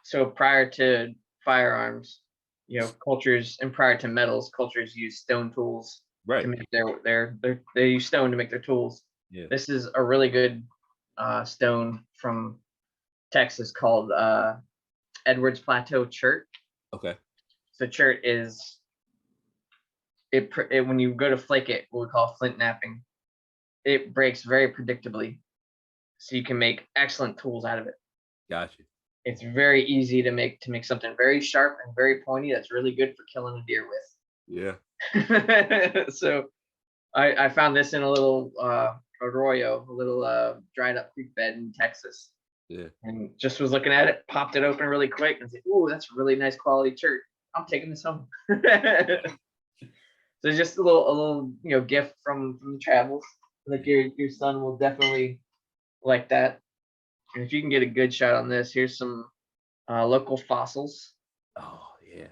so prior to firearms, cultures, and prior to metals, cultures use stone tools to make they use stone to make their tools. Yeah. This is a really good stone from Texas called Edwards Plateau chert. Okay. So chert is it when you go to flake it, what we call flint knapping, it breaks very predictably, so you can make excellent tools out of it. Gotcha. It's very easy to make something very sharp and very pointy that's really good for killing a deer with. Yeah. So I found this in a little arroyo, a little dried up creek bed in Texas. Yeah. And just was looking at it, popped it open really quick, and said, "Ooh, that's a really nice quality shirt. I'm taking this home." So just a little gift from the travels. Like your son will definitely like that. And if you can get a good shot on this, here's some local fossils. Oh yeah.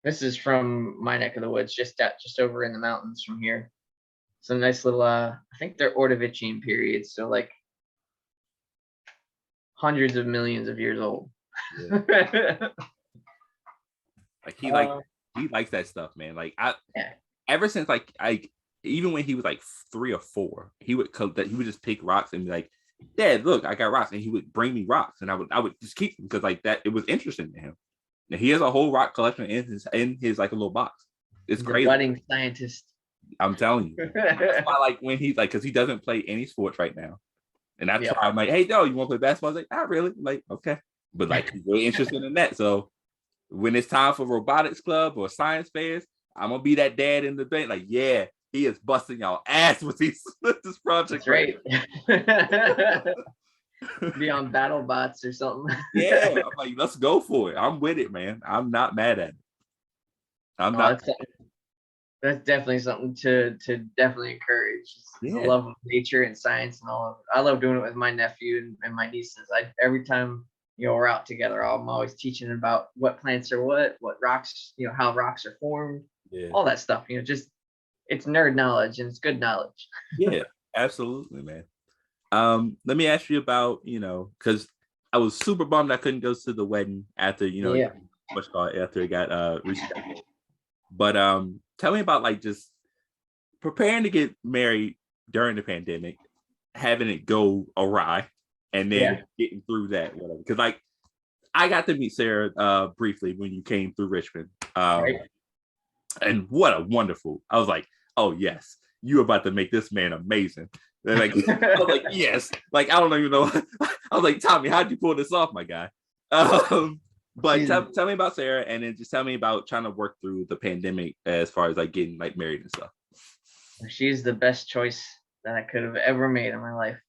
This is from my neck of the woods, just over in the mountains from here. Some nice little I think they're Ordovician periods, so like hundreds of millions of years old. Yeah. Like he likes that stuff, man. Like ever since like even when he was like 3 or 4, he would just pick rocks and be like, "Dad, look, I got rocks," and he would bring me rocks, and I would just keep them because like that it was interesting to him. And he has a whole rock collection in his like a little box. It's crazy. Budding scientist. I'm telling you. That's why, like when he's like, because he doesn't play any sports right now, and I'm like, "Hey, no, you want to play basketball?" I was like, "Not really." I'm like, okay, but like he's really interested in that. So when it's time for robotics club or science fairs, I'm gonna be that dad in the bank. Like, yeah, he is busting y'all ass with this project. That's right. Be on battle bots or something. Yeah, I'm like, let's go for it. I'm with it, man. I'm not mad at it. I'm not. That's definitely something to definitely encourage. The love of nature and science and all of it. I love doing it with my nephew and my nieces. Every time we're out together, I'm always teaching about what plants are what rocks, how rocks are formed, all that stuff. Just it's nerd knowledge and it's good knowledge. Yeah, absolutely, man. Let me ask you about, because I was super bummed I couldn't go to the wedding after, after it got rescheduled. But tell me about like just preparing to get married during the pandemic, having it go awry, and then getting through that, whatever. Because like I got to meet Sarah briefly when you came through Richmond. Right. And what a wonderful, I was like, oh yes, you're about to make this man amazing. And like I was like, yes, like I don't even know. I was like, Tommy, how'd you pull this off, my guy? But tell me about Sarah, and then just tell me about trying to work through the pandemic as far as like getting like married and stuff. She's the best choice that I could have ever made in my life.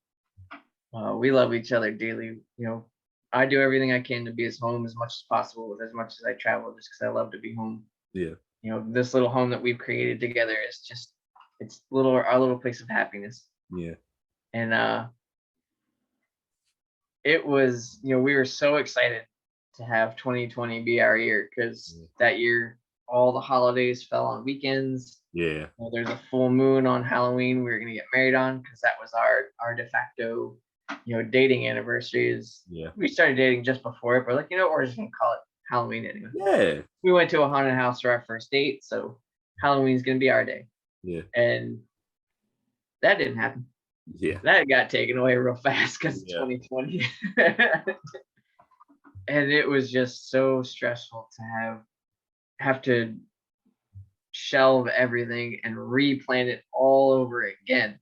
We love each other dearly. I do everything I can to be as home as much as possible with as much as I travel, just because I love to be home. Yeah. This little home that we've created together is just our little place of happiness. Yeah. And it was, we were so excited to have 2020 be our year because that year all the holidays fell on weekends. Yeah. There's a full moon on Halloween we were going to get married on because that was our de facto dating anniversary. We started dating just before it, but like we're just gonna call it Halloween anyway. Yeah. We went to a haunted house for our first date, so Halloween's gonna be our day. Yeah. And that didn't happen. Yeah. That got taken away real fast because of 2020. And it was just so stressful to have to shelve everything and replan it all over again.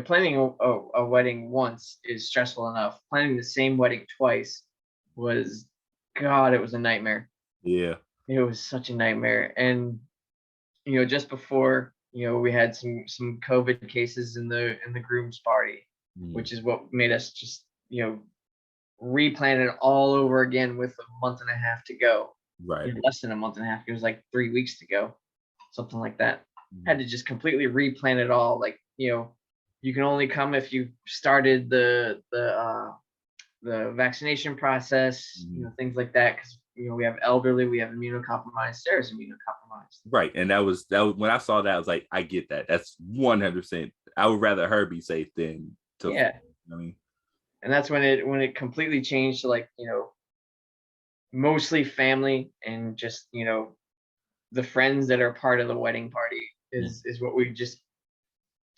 Planning a wedding once is stressful enough. Planning the same wedding twice was, God, it was a nightmare. Yeah. It was such a nightmare. And, just before, we had some COVID cases in the groom's party, which is what made us just, replan it all over again with a month and a half to go. Right. Less than a month and a half. It was like 3 weeks to go, something like that. Had to just completely replan it all. Like, you can only come if you started the vaccination process, things like that. Because we have elderly, we have immunocompromised. Sarah's immunocompromised. Right, and that was when I saw that, I was like, I get that. That's 100%. I would rather her be safe than to. Yeah. I mean, and that's when it completely changed to like mostly family and just the friends that are part of the wedding party is what we just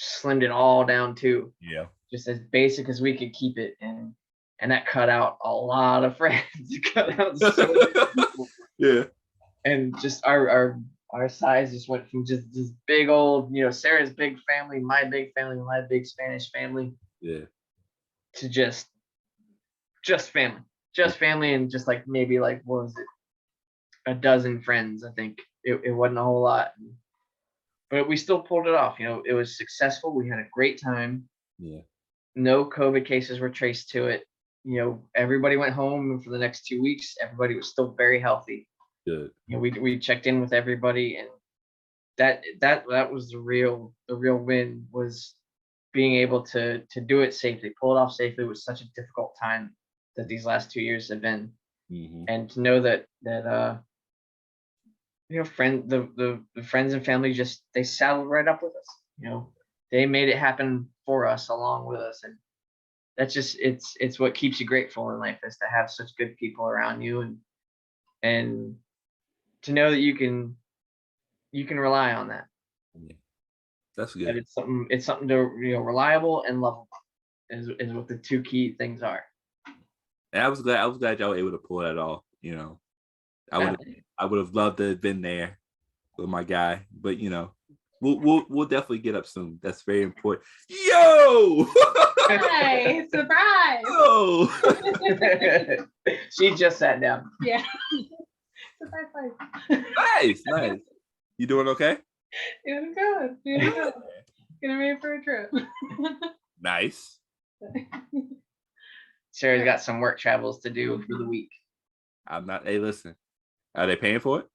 slimmed it all down to. Yeah. Just as basic as we could keep it, and that cut out a lot of friends. It cut out so many people. Yeah. And just our size just went from just this big old, Sarah's big family, my big family, my big Spanish family. Yeah. To just family. Just family, and just like maybe like, what was it? A dozen friends, I think. It wasn't a whole lot. But we still pulled it off. It was successful. We had a great time. Yeah. No COVID cases were traced to it. Everybody went home, and for the next 2 weeks, everybody was still very healthy. Good. We checked in with everybody, and that was the real win, was being able to do it safely, pull it off safely with such a difficult time that these last 2 years have been. And to know that the friends and family, just they saddled right up with us. They made it happen for us, along with us, and that's just it's what keeps you grateful in life, is to have such good people around you, and to know that you can rely on that. Yeah. That's That good. it's something to reliable and lovable is what the two key things are. And I was glad y'all were able to pull that off. I would have loved to have been there with my guy, but we'll definitely get up soon. That's very important. Yo! Hey, surprise! Oh! She just sat down. Yeah. Surprise. Nice. You doing okay? Doing good. Getting ready for a trip. Nice. Sarah's got some work travels to do for the week. I'm not. Hey, listen. Are they paying for it?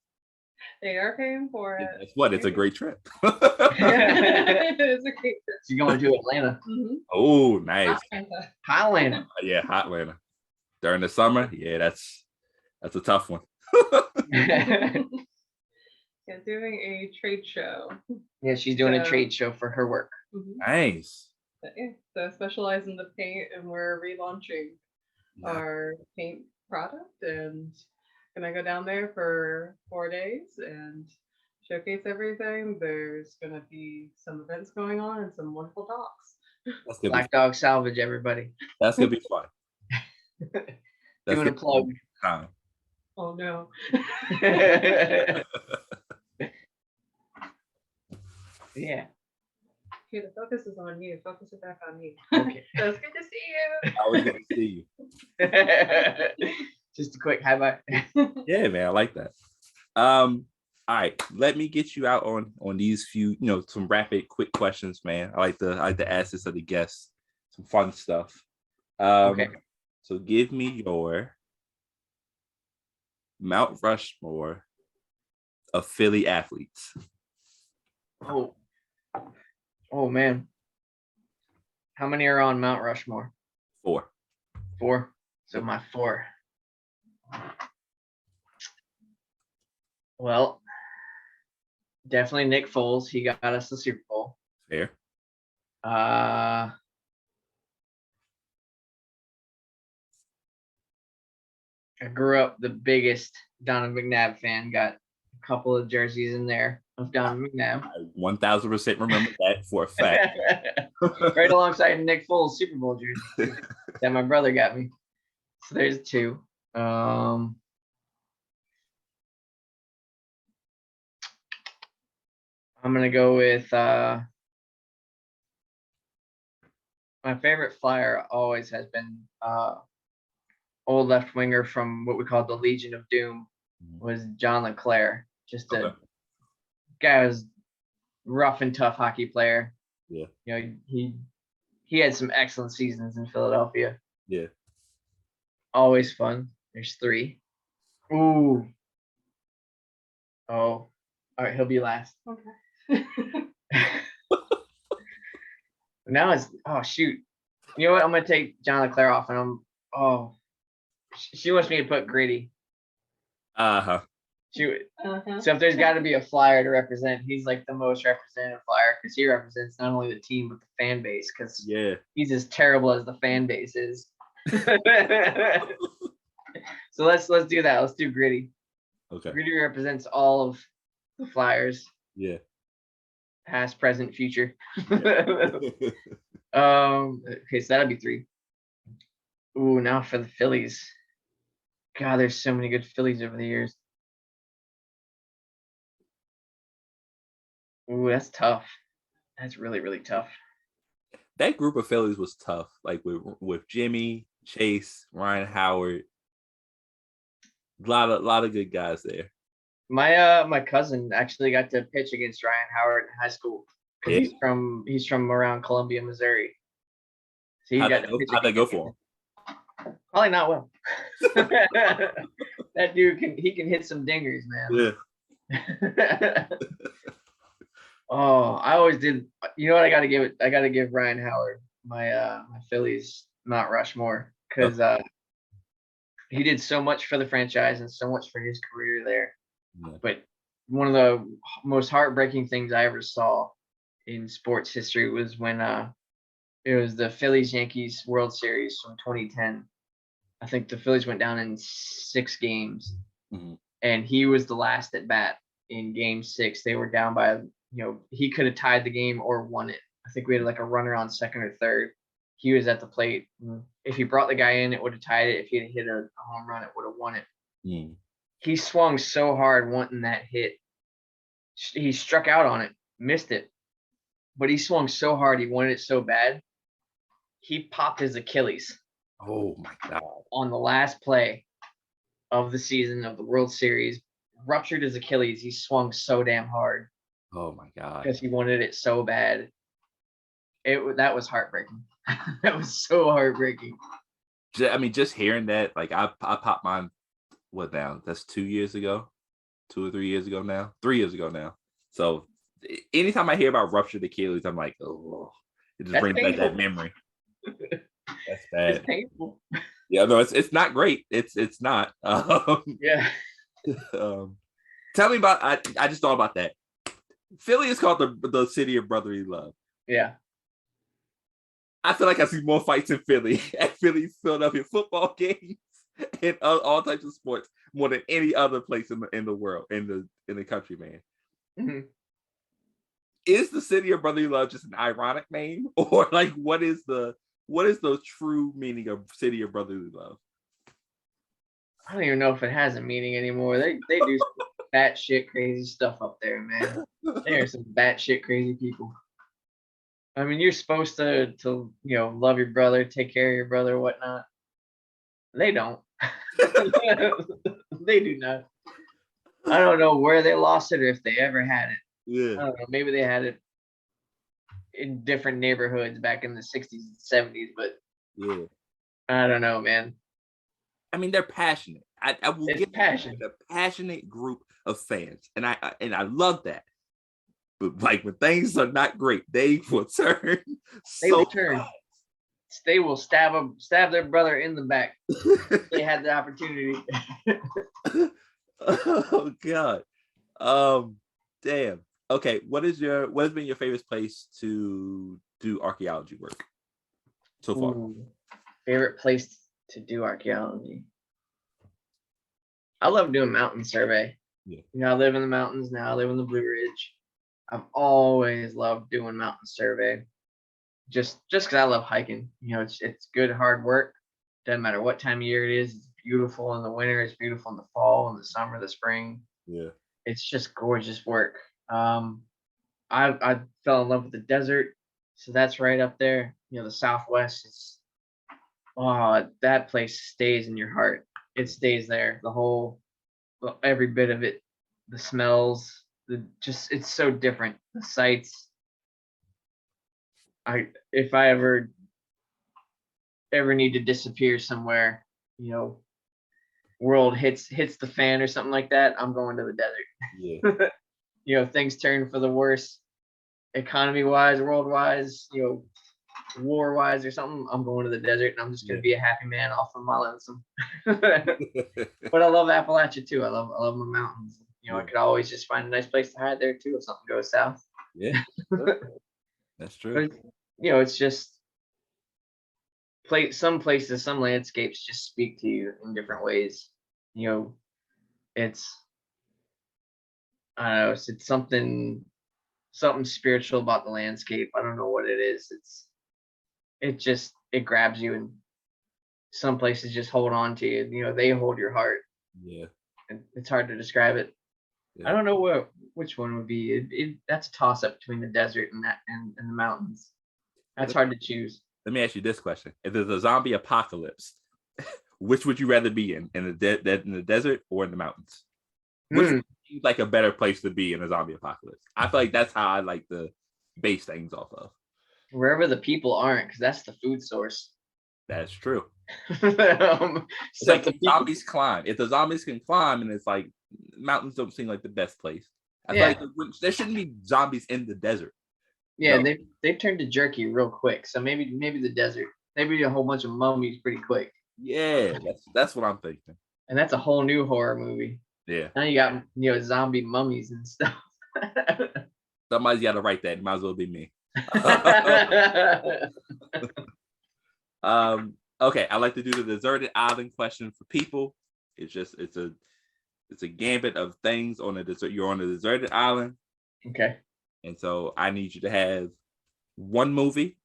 They are paying for it. Guess what? It's a great trip. It's a great trip. She's going to Atlanta. Mm-hmm. Oh, nice. Hot Atlanta. Yeah, hot Atlanta. During the summer, yeah, that's a tough one. Yeah, doing a trade show. Yeah, she's doing a trade show for her work. Mm-hmm. Nice. So I specialize in the paint, and we're relaunching our paint product, and gonna go down there for 4 days and showcase everything. There's gonna be some events going on and some wonderful talks. Black Dog Salvage, everybody. That's gonna be fun. Doing a plug. Oh no. Yeah. Okay, the focus is on you. Focus it back on me. Okay. So it's good to see you. Always good to see you. Just a quick high five. Yeah, man, I like that. All right, let me get you out on these few, some rapid, quick questions, man. I like to ask this of the guests, some fun stuff. Okay. So give me your Mount Rushmore of Philly athletes. Oh man. How many are on Mount Rushmore? 4. 4. So my 4. Well, definitely Nick Foles. He got us the Super Bowl. Fair. I grew up the biggest Donovan McNabb fan. Got a couple of jerseys in there of Donovan McNabb. I 1000% remember that for a fact. Right alongside Nick Foles' Super Bowl jersey that my brother got me. So there's 2. I'm gonna go with my favorite Flyer always has been old left winger from what we call the Legion of Doom, was John LeClair. Just a guy was rough and tough hockey player. Yeah. He had some excellent seasons in Philadelphia. Yeah. Always fun. There's 3. Ooh. Oh. All right, he'll be last. Okay. Now it's shoot. You know what? I'm gonna take John LeClair off, and she wants me to put Gritty. Uh-huh. So if there's got to be a Flyer to represent, he's like the most representative Flyer, because he represents not only the team but the fan base. Because he's as terrible as the fan base is. So let's do that. Let's do Gritty. Okay. Gritty represents all of the Flyers. Yeah. Past, present, future. Okay, so that'll be 3. Ooh, now for the Phillies. God, there's so many good Phillies over the years. Ooh, that's tough. That's really, really tough. That group of Phillies was tough, like with Jimmy, Chase, Ryan Howard. A lot of good guys there. My cousin actually got to pitch against Ryan Howard in high school, because he's from around Columbia, Missouri. So he got the how'd that go for him? Probably not well. That dude can hit some dingers, man. Yeah. Oh, I always did. You know what? I got to give Ryan Howard my Phillies Mount Rushmore, because he did so much for the franchise and so much for his career there. Yeah. But one of the most heartbreaking things I ever saw in sports history was when it was the Phillies Yankees World Series from 2010. I think the Phillies went down in 6 games, and he was the last at bat in Game 6. They were down by, he could have tied the game or won it. I think we had like a runner on second or third. He was at the plate. If he brought the guy in, it would have tied it. If he had hit a home run, it would have won it. He swung so hard wanting that hit. He struck out on it, missed it, but he swung so hard. He wanted it so bad. He popped his Achilles. Oh my God. On the last play of the season of the World Series, ruptured his Achilles. He swung so damn hard. Oh my God. Because he wanted it so bad. That was heartbreaking. That was so heartbreaking. I mean, just hearing that, like I popped mine. What now? That's 2 years ago, 2 or 3 years ago now, 3 years ago now. So anytime I hear about ruptured Achilles, I'm like, oh, it just brings back that memory. That's bad. It's painful. Yeah, no, it's not great. It's not. Yeah. Tell me about. I just thought about that. Philly is called the city of brotherly love. Yeah. I feel like I see more fights in Philly at Philadelphia football games and all types of sports more than any other place in the world, in the country, man. Mm-hmm. Is the city of brotherly love just an ironic name, or like what is the true meaning of city of brotherly love? I don't even know if it has a meaning anymore. They do batshit crazy stuff up there, man. They are some batshit crazy people. I mean, you're supposed to love your brother, take care of your brother, whatnot. They don't. They do not. I don't know where they lost it or if they ever had it. Yeah. I don't know. Maybe they had it in different neighborhoods back in the 60s and 70s, but yeah, I don't know, man. I mean, they're passionate. I will get passion. A passionate group of fans, and I love that. But like when things are not great, they will turn. They will stab their brother in the back. They had the opportunity. Oh God. Damn. Okay, what has been your favorite place to do archaeology work so far? Favorite place to do archaeology. I love doing mountain survey. Yeah. I live in the mountains now. I live in the Blue Ridge. I've always loved doing mountain survey. Just because I love hiking. It's good hard work. Doesn't matter what time of year it is. It's beautiful in the winter. It's beautiful in the fall, in the summer, the spring. Yeah. It's just gorgeous work. I fell in love with the desert, so that's right up there. The Southwest is, that place stays in your heart. It stays there. Every bit of it, the smells, it's so different. The sights. If I ever need to disappear somewhere, world hits the fan or something like that, I'm going to the desert. Yeah. Things turn for the worse, economy wise, world wise, war wise or something, I'm going to the desert and I'm just going to be a happy man off of my lonesome. But I love Appalachia too. I love my mountains. I could always just find a nice place to hide there too if something goes south. Yeah. That's true. But, it's just some places, some landscapes just speak to you in different ways. It's, I don't know, it's something spiritual about the landscape. I don't know what it is. It grabs you, and some places just hold on to you. They hold your heart. Yeah. And it's hard to describe it. Yeah. I don't know which one would be. That's a toss up between the desert and the mountains. That's hard to choose. Let me ask you this question: if there's a zombie apocalypse, which would you rather be in the desert or in the mountains? Which seems like a better place to be in a zombie apocalypse? I feel like that's how I like to base things off of. wherever the people aren't, because that's the food source. That's true. It's It's like if zombies climb. If the zombies can climb, and it's like mountains don't seem like the best place. I feel like there shouldn't be zombies in the desert. Yeah, no. they turned to jerky real quick. So maybe the desert. Maybe a whole bunch of mummies pretty quick. Yeah, that's what I'm thinking. And that's a whole new horror movie. Yeah. Now you got zombie mummies and stuff. Somebody's got to write that. It might as well be me. Okay, I like to do the deserted island question for people. It's a gambit of things on a desert. You're on a deserted island. Okay. And so I need you to have one movie,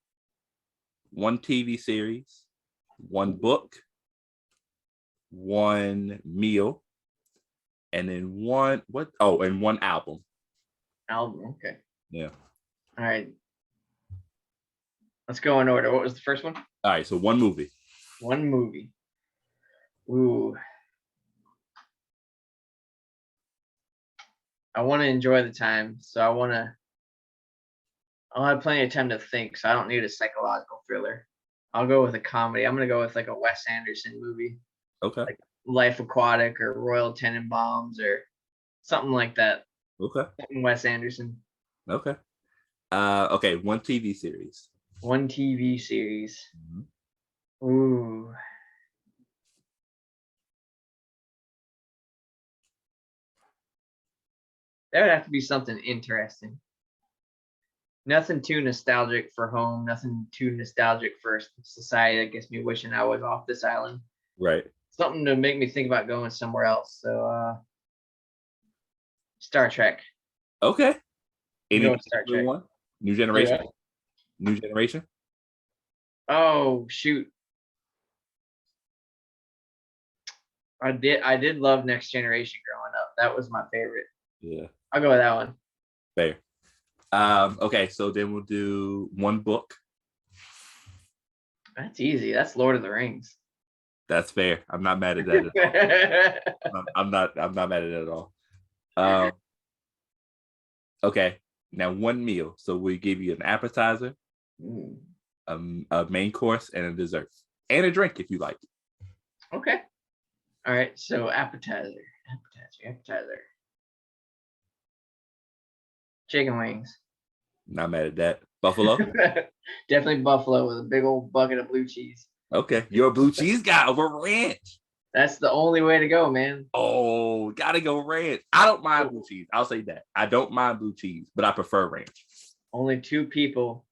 one TV series, one book, one meal, and then one album. Album, okay. Yeah. All right. Let's go in order. What was the first one? All right, so one movie. One movie. Ooh. I want to enjoy the time, so I'll have plenty of time to think, so I don't need a psychological thriller. I'll go with a comedy. I'm going to go with like a Wes Anderson movie. Okay. Like Life Aquatic or Royal Tenenbaums or something like that. Okay. Something Wes Anderson. Okay. Okay, one TV series. One TV series. Mm-hmm. Ooh. That would have to be something interesting. Nothing too nostalgic for home. Nothing too nostalgic for society that gets me wishing I was off this island. Right. Something to make me think about going somewhere else. So, Star Trek. Okay. Any Star Trek one? New Generation. Yeah. New Generation. Oh shoot! I did love Next Generation growing up. That was my favorite. Yeah. I'll go with that one. Fair. Okay, so then we'll do one book. That's easy. That's Lord of the Rings. That's fair. I'm not mad at that at all. I'm not mad at it at all. Okay. Now one meal. So we give you an appetizer, a main course, and a dessert. And a drink if you like. Okay. All right. So appetizer. Chicken wings. Not mad at that. Buffalo? Definitely buffalo with a big old bucket of blue cheese. Okay. You're a blue cheese guy over ranch. That's the only way to go, man. Oh, gotta go ranch. I don't mind blue cheese. I'll say that. I don't mind blue cheese, but I prefer ranch. Only two people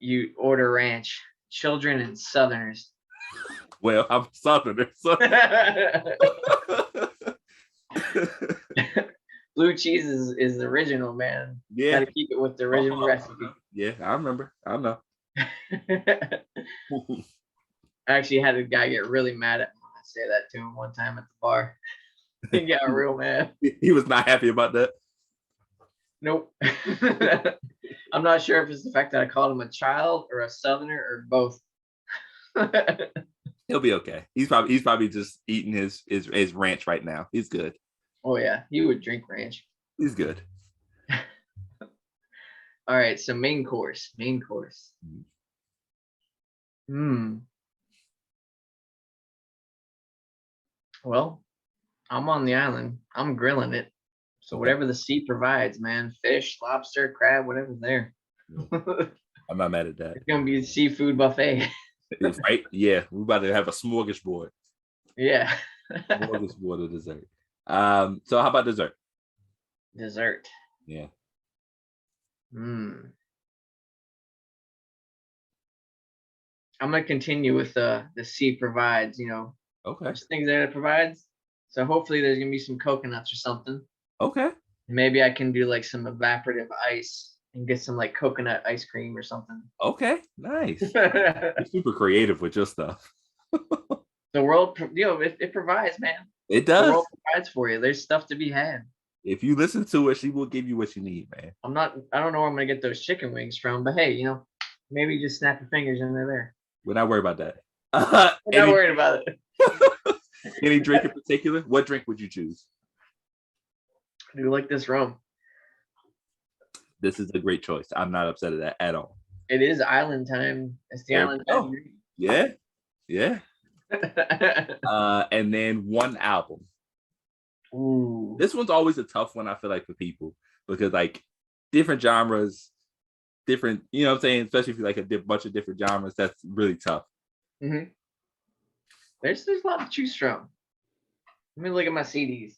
you order ranch. Children and Southerners. Well, I'm Southerner. So. Blue cheese is the original, man. Yeah. Gotta keep it with the original recipe. Yeah, I remember. I know. I actually had a guy get really mad at me when I say that to him one time at the bar. He got real mad. He was not happy about that. Nope. I'm not sure if it's the fact that I called him a child or a Southerner or both. He'll be okay. He's probably just eating his ranch right now. He's good. Oh yeah, he would drink ranch. He's good. All right, so main course. Well, I'm on the island. I'm grilling it. So whatever the sea provides, man, fish, lobster, crab, whatever's there. I'm not mad at that. It's gonna be a seafood buffet. Right? Yeah, we're about to have a smorgasbord. Yeah. Smorgasbord of dessert. So how about dessert? Dessert. Yeah. I'm gonna continue with the sea provides, Okay. There's things that it provides. So hopefully there's gonna be some coconuts or something. Okay. Maybe I can do like some evaporative ice and get some like coconut ice cream or something. Okay, nice. You're super creative with your stuff. The world, it provides, man. It does. The world provides for you. There's stuff to be had. If you listen to it, she will give you what you need, man. I don't know where I'm gonna get those chicken wings from, but hey, maybe just snap your fingers and they're there. We're not worried about that. We're not worried about it. Any drink in particular? What drink would you choose? I do like this rum. This is a great choice. I'm not upset at that at all. It is island time. It's the island time. Yeah. And then one album. Ooh. This one's always a tough one, I feel like, for people, because like different genres, different, you know what I'm saying? Especially if you like a bunch of different genres, that's really tough. Mm-hmm. There's a lot to choose from. Let me look at my CDs.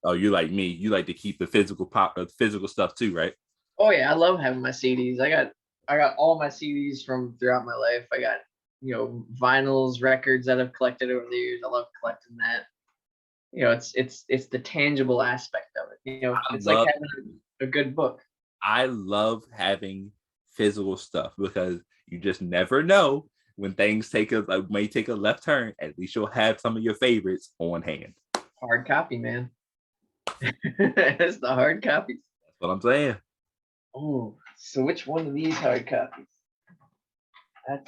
Oh, you like me. You like to keep the physical stuff too, right? Oh yeah, I love having my CDs. I got all my CDs from throughout my life. I got, vinyls, records that I've collected over the years. I love collecting that. It's the tangible aspect of it. It's like having a good book. I love having physical stuff because you just never know when things may take a left turn. At least you'll have some of your favorites on hand. Hard copy, man. It's the hard copies. That's what I'm saying. Oh, so which one of these hard copies? I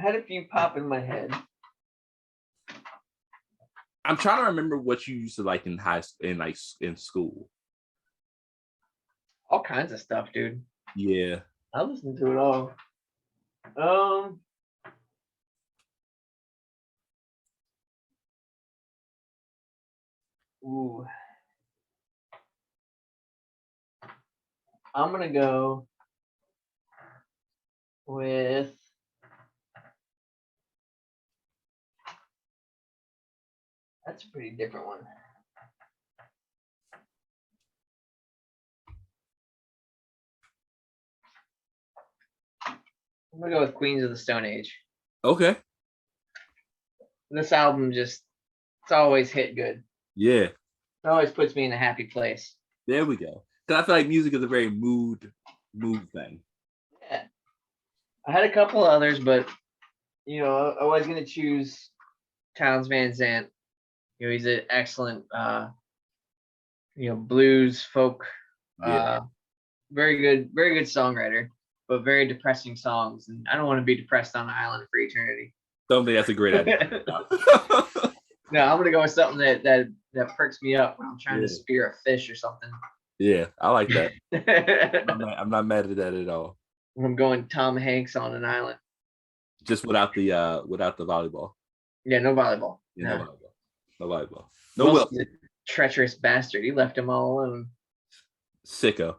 had a few pop in my head. I'm trying to remember what you used to like in in school. All kinds of stuff, dude. Yeah. I listen to it all. Ooh. I'm gonna go with that's a pretty different one. I'm gonna go with Queens of the Stone Age. Okay. This album it's always hit good. Yeah. It always puts me in a happy place. There we go. Because I feel like music is a very mood thing. Yeah. I had a couple others, but I was gonna choose Townes Van Zandt. He's an excellent blues, folk, very good songwriter, but very depressing songs. And I don't want to be depressed on an island for eternity. Don't think that's a great idea. No, I'm gonna go with something that perks me up when I'm trying to spear a fish or something. Yeah, I like that. I'm not mad at that at all. I'm going Tom Hanks on an island. Just without the volleyball. Yeah, no volleyball. Yeah, no volleyball. No volleyball. No Wilson. A treacherous bastard. He left him all alone. Sicko.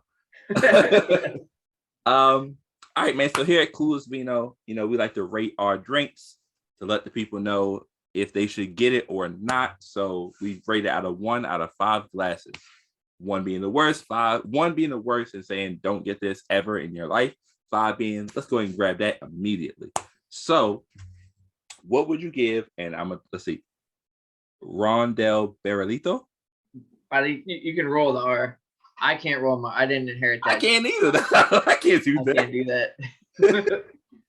All right, man. So here at Coolest Vino, we like to rate our drinks to let the people know if they should get it or not. So we rate it out of 1 out of 5 glasses. 1 being the worst, 1 being the worst and saying don't get this ever in your life. 5 being let's go ahead and grab that immediately. So what would you give? And let's see. Rondell Barrito. You can roll the R. I can't roll I didn't inherit that. I can't either. I can't do that. I can't do that.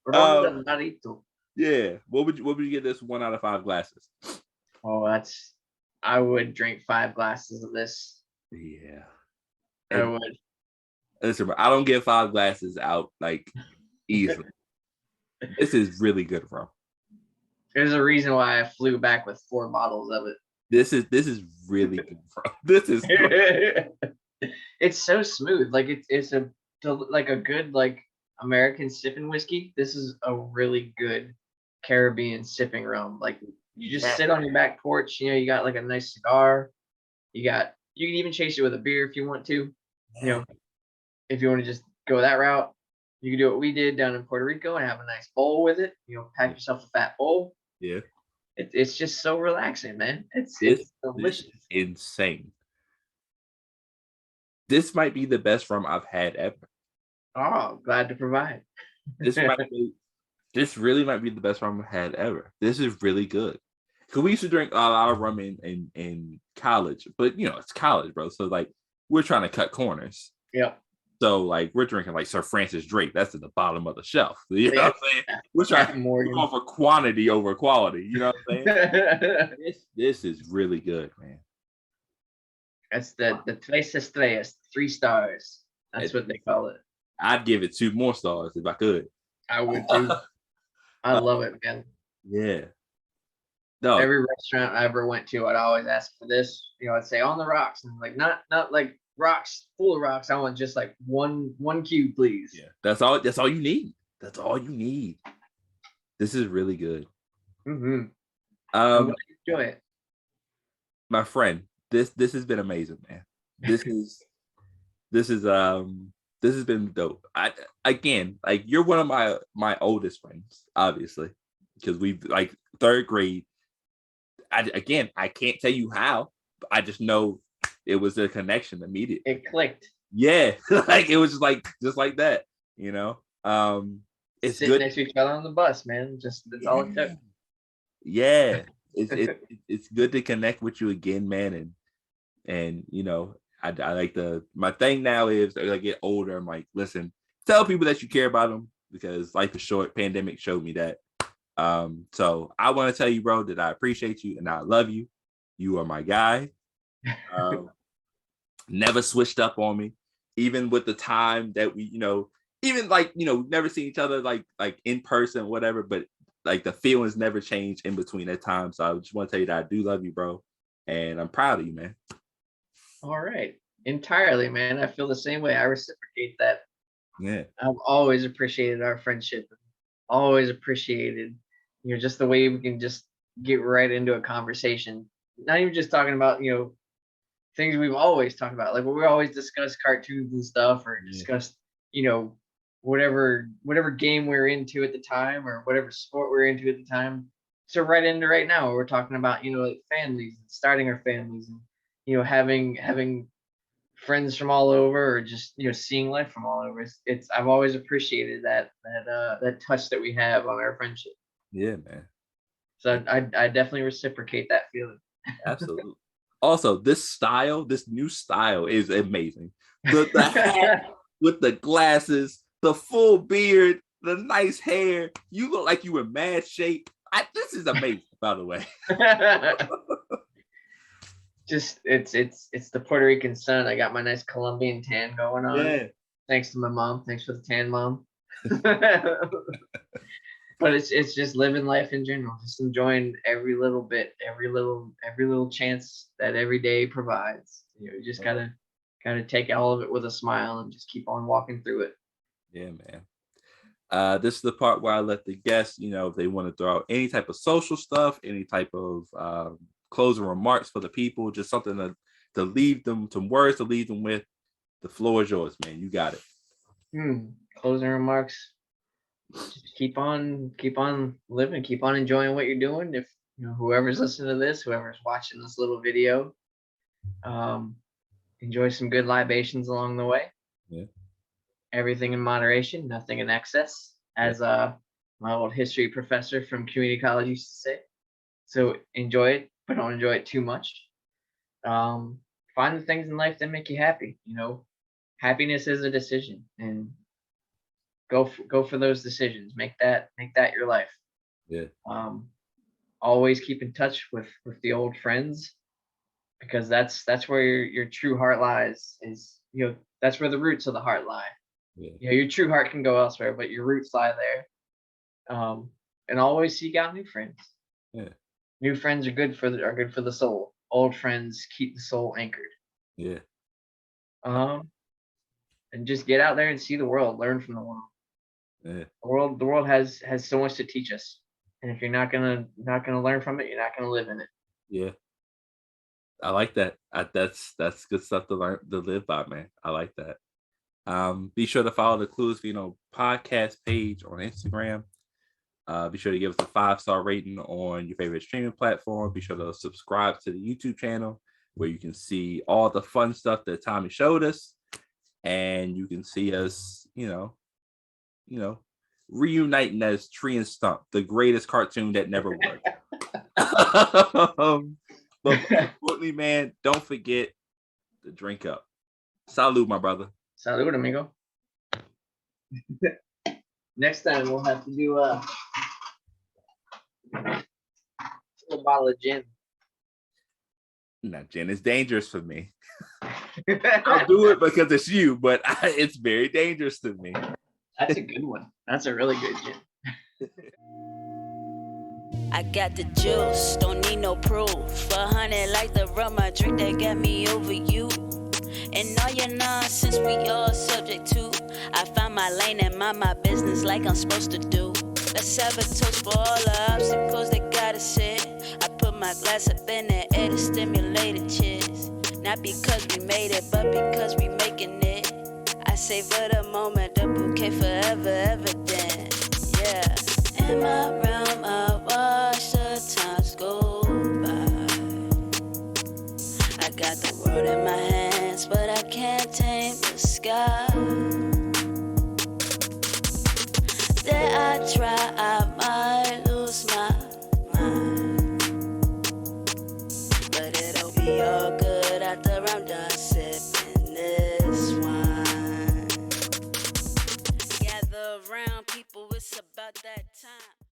Barrito. Yeah. What would you get this 1 out of 5 glasses? Oh, I would drink 5 glasses of this. Yeah. I would. Listen, I don't get 5 glasses out like easily. This is really good rum. There's a reason why I flew back with 4 bottles of it. This is really good rum. This is it's so smooth. Like it's a good like American sipping whiskey. This is a really good Caribbean sipping rum. Like you just sit on your back porch, you got like a nice cigar. You can even chase it with a beer if you want to. If you want to just go that route, you can do what we did down in Puerto Rico and have a nice bowl with it. Pack yourself a fat bowl. Yeah. It's just so relaxing, man. It's delicious. This is insane. This might be the best rum I've had ever. Oh, glad to provide. This really might be the best rum I've had ever. This is really good. Because we used to drink a lot of rum in college, but it's college, bro. So like we're trying to cut corners. Yep. So like we're drinking like Sir Francis Drake. That's at the bottom of the shelf. You know what I'm saying? We're trying to go for quantity over quality. You know what I'm saying? This is really good, man. That's the tres estrellas, 3 stars. That's what they call it. I'd give it 2 more stars if I could. I would too. I love it, man. Yeah. No. Every restaurant I ever went to, I'd always ask for this. I'd say on the rocks, and like not like rocks, full of rocks. I want just like one cube, please. Yeah, that's all you need. That's all you need. This is really good. Mm-hmm. I'm glad you enjoy it. My friend, this has been amazing, man. This has been dope. Again, like, you're one of my oldest friends, obviously, because we've like 3rd grade. I can't tell you how, but I just know it was a connection immediately. It clicked. Yeah, like it was just like that, you know. It's sitting good next to each other on the bus, man. That's all it took. Yeah, it's good to connect with you again, man. And you know, I like my thing now is as I get older, I'm like, listen, tell people that you care about them, because life is short. Pandemic showed me that. So I want to tell you, bro, that I appreciate you and I love you. You are my guy. Never switched up on me, even with the time that we, even like, never seen each other like in person, whatever, but like the feelings never changed in between that time. So I just want to tell you that I do love you, bro. And I'm proud of you, man. All right. Entirely, man. I feel the same way. I reciprocate that. Yeah. I've always appreciated our friendship. Always appreciated, just the way we can just get right into a conversation. Not even just talking about, things we've always talked about. Like, we always discuss cartoons and stuff, or discuss, whatever game we're into at the time, or whatever sport we're into at the time. So right into right now, we're talking about, like families, and starting our families, and having friends from all over, or just seeing life from all over. I've always appreciated that touch that we have on our friendship. Yeah, man. So I definitely reciprocate that feeling. Absolutely. Also, this new style is amazing. The hat with the glasses, the full beard, the nice hair. You look like you in mad shape. This is amazing, by the way. Just it's the Puerto Rican sun. I got my nice Colombian tan going on. Yeah. Thanks to my mom. Thanks for the tan, Mom. But it's just living life in general, just enjoying every little bit, every little chance that every day provides. You just gotta take all of it with a smile and just keep on walking through it. Yeah, man. This is the part where I let the guests, if they want to throw out any type of social stuff, any type of closing remarks for the people, just something to leave them, some words to leave them with. The floor is yours, man. You got it. Closing remarks. Just keep on living, keep on enjoying what you're doing. If whoever's listening to this, whoever's watching this little video, enjoy some good libations along the way. Yeah. Everything in moderation, nothing in excess, as my old history professor from community college used to say. So enjoy it, but don't enjoy it too much. Find the things in life that make you happy. Happiness is a decision, and go for those decisions. Make that your life. Yeah. Always keep in touch with the old friends, because that's where your true heart lies. Is that's where the roots of the heart lie. Yeah. Your true heart can go elsewhere, but your roots lie there. And always seek out new friends. Yeah. New friends are good for the soul. Old friends keep the soul anchored. Yeah. And just get out there and see the world, learn from the world. Yeah. The world has so much to teach us, and if you're not gonna learn from it, you're not gonna live in it. Yeah. I like that. That's good stuff to live by, man. I like that. Be sure to follow the Clues podcast page on Instagram. Be sure to give us a 5-star rating on your favorite streaming platform. Be sure to subscribe to the YouTube channel, where you can see all the fun stuff that Tommy showed us, and you can see us, reuniting as Tree and Stump, the greatest cartoon that never worked. But importantly, man, don't forget to drink up. Salud, my brother. Salud, amigo. Next time we'll have to do a bottle of gin. Now, gin is dangerous for me. I'll do it because it's you, but it's very dangerous to me. That's a good one. That's a really good gin. I got the juice, don't need no proof. 100 like the rum I drink that got me over you. And all your nonsense we all subject to. I find my lane and mind my business like I'm supposed to do. Let's have a toast for all the obstacles that gotta sit. I put my glass up in the air to stimulate the cheers. Not because we made it, but because we making it. I savor the moment, the bouquet forever, evident. Yeah. In my realm, I watch the times go by. I got the world in my hands, but I can't tame the sky. Dare I try, I might lose my mind. But it'll be all good after I'm done sipping this wine. Gather around people, it's about that time.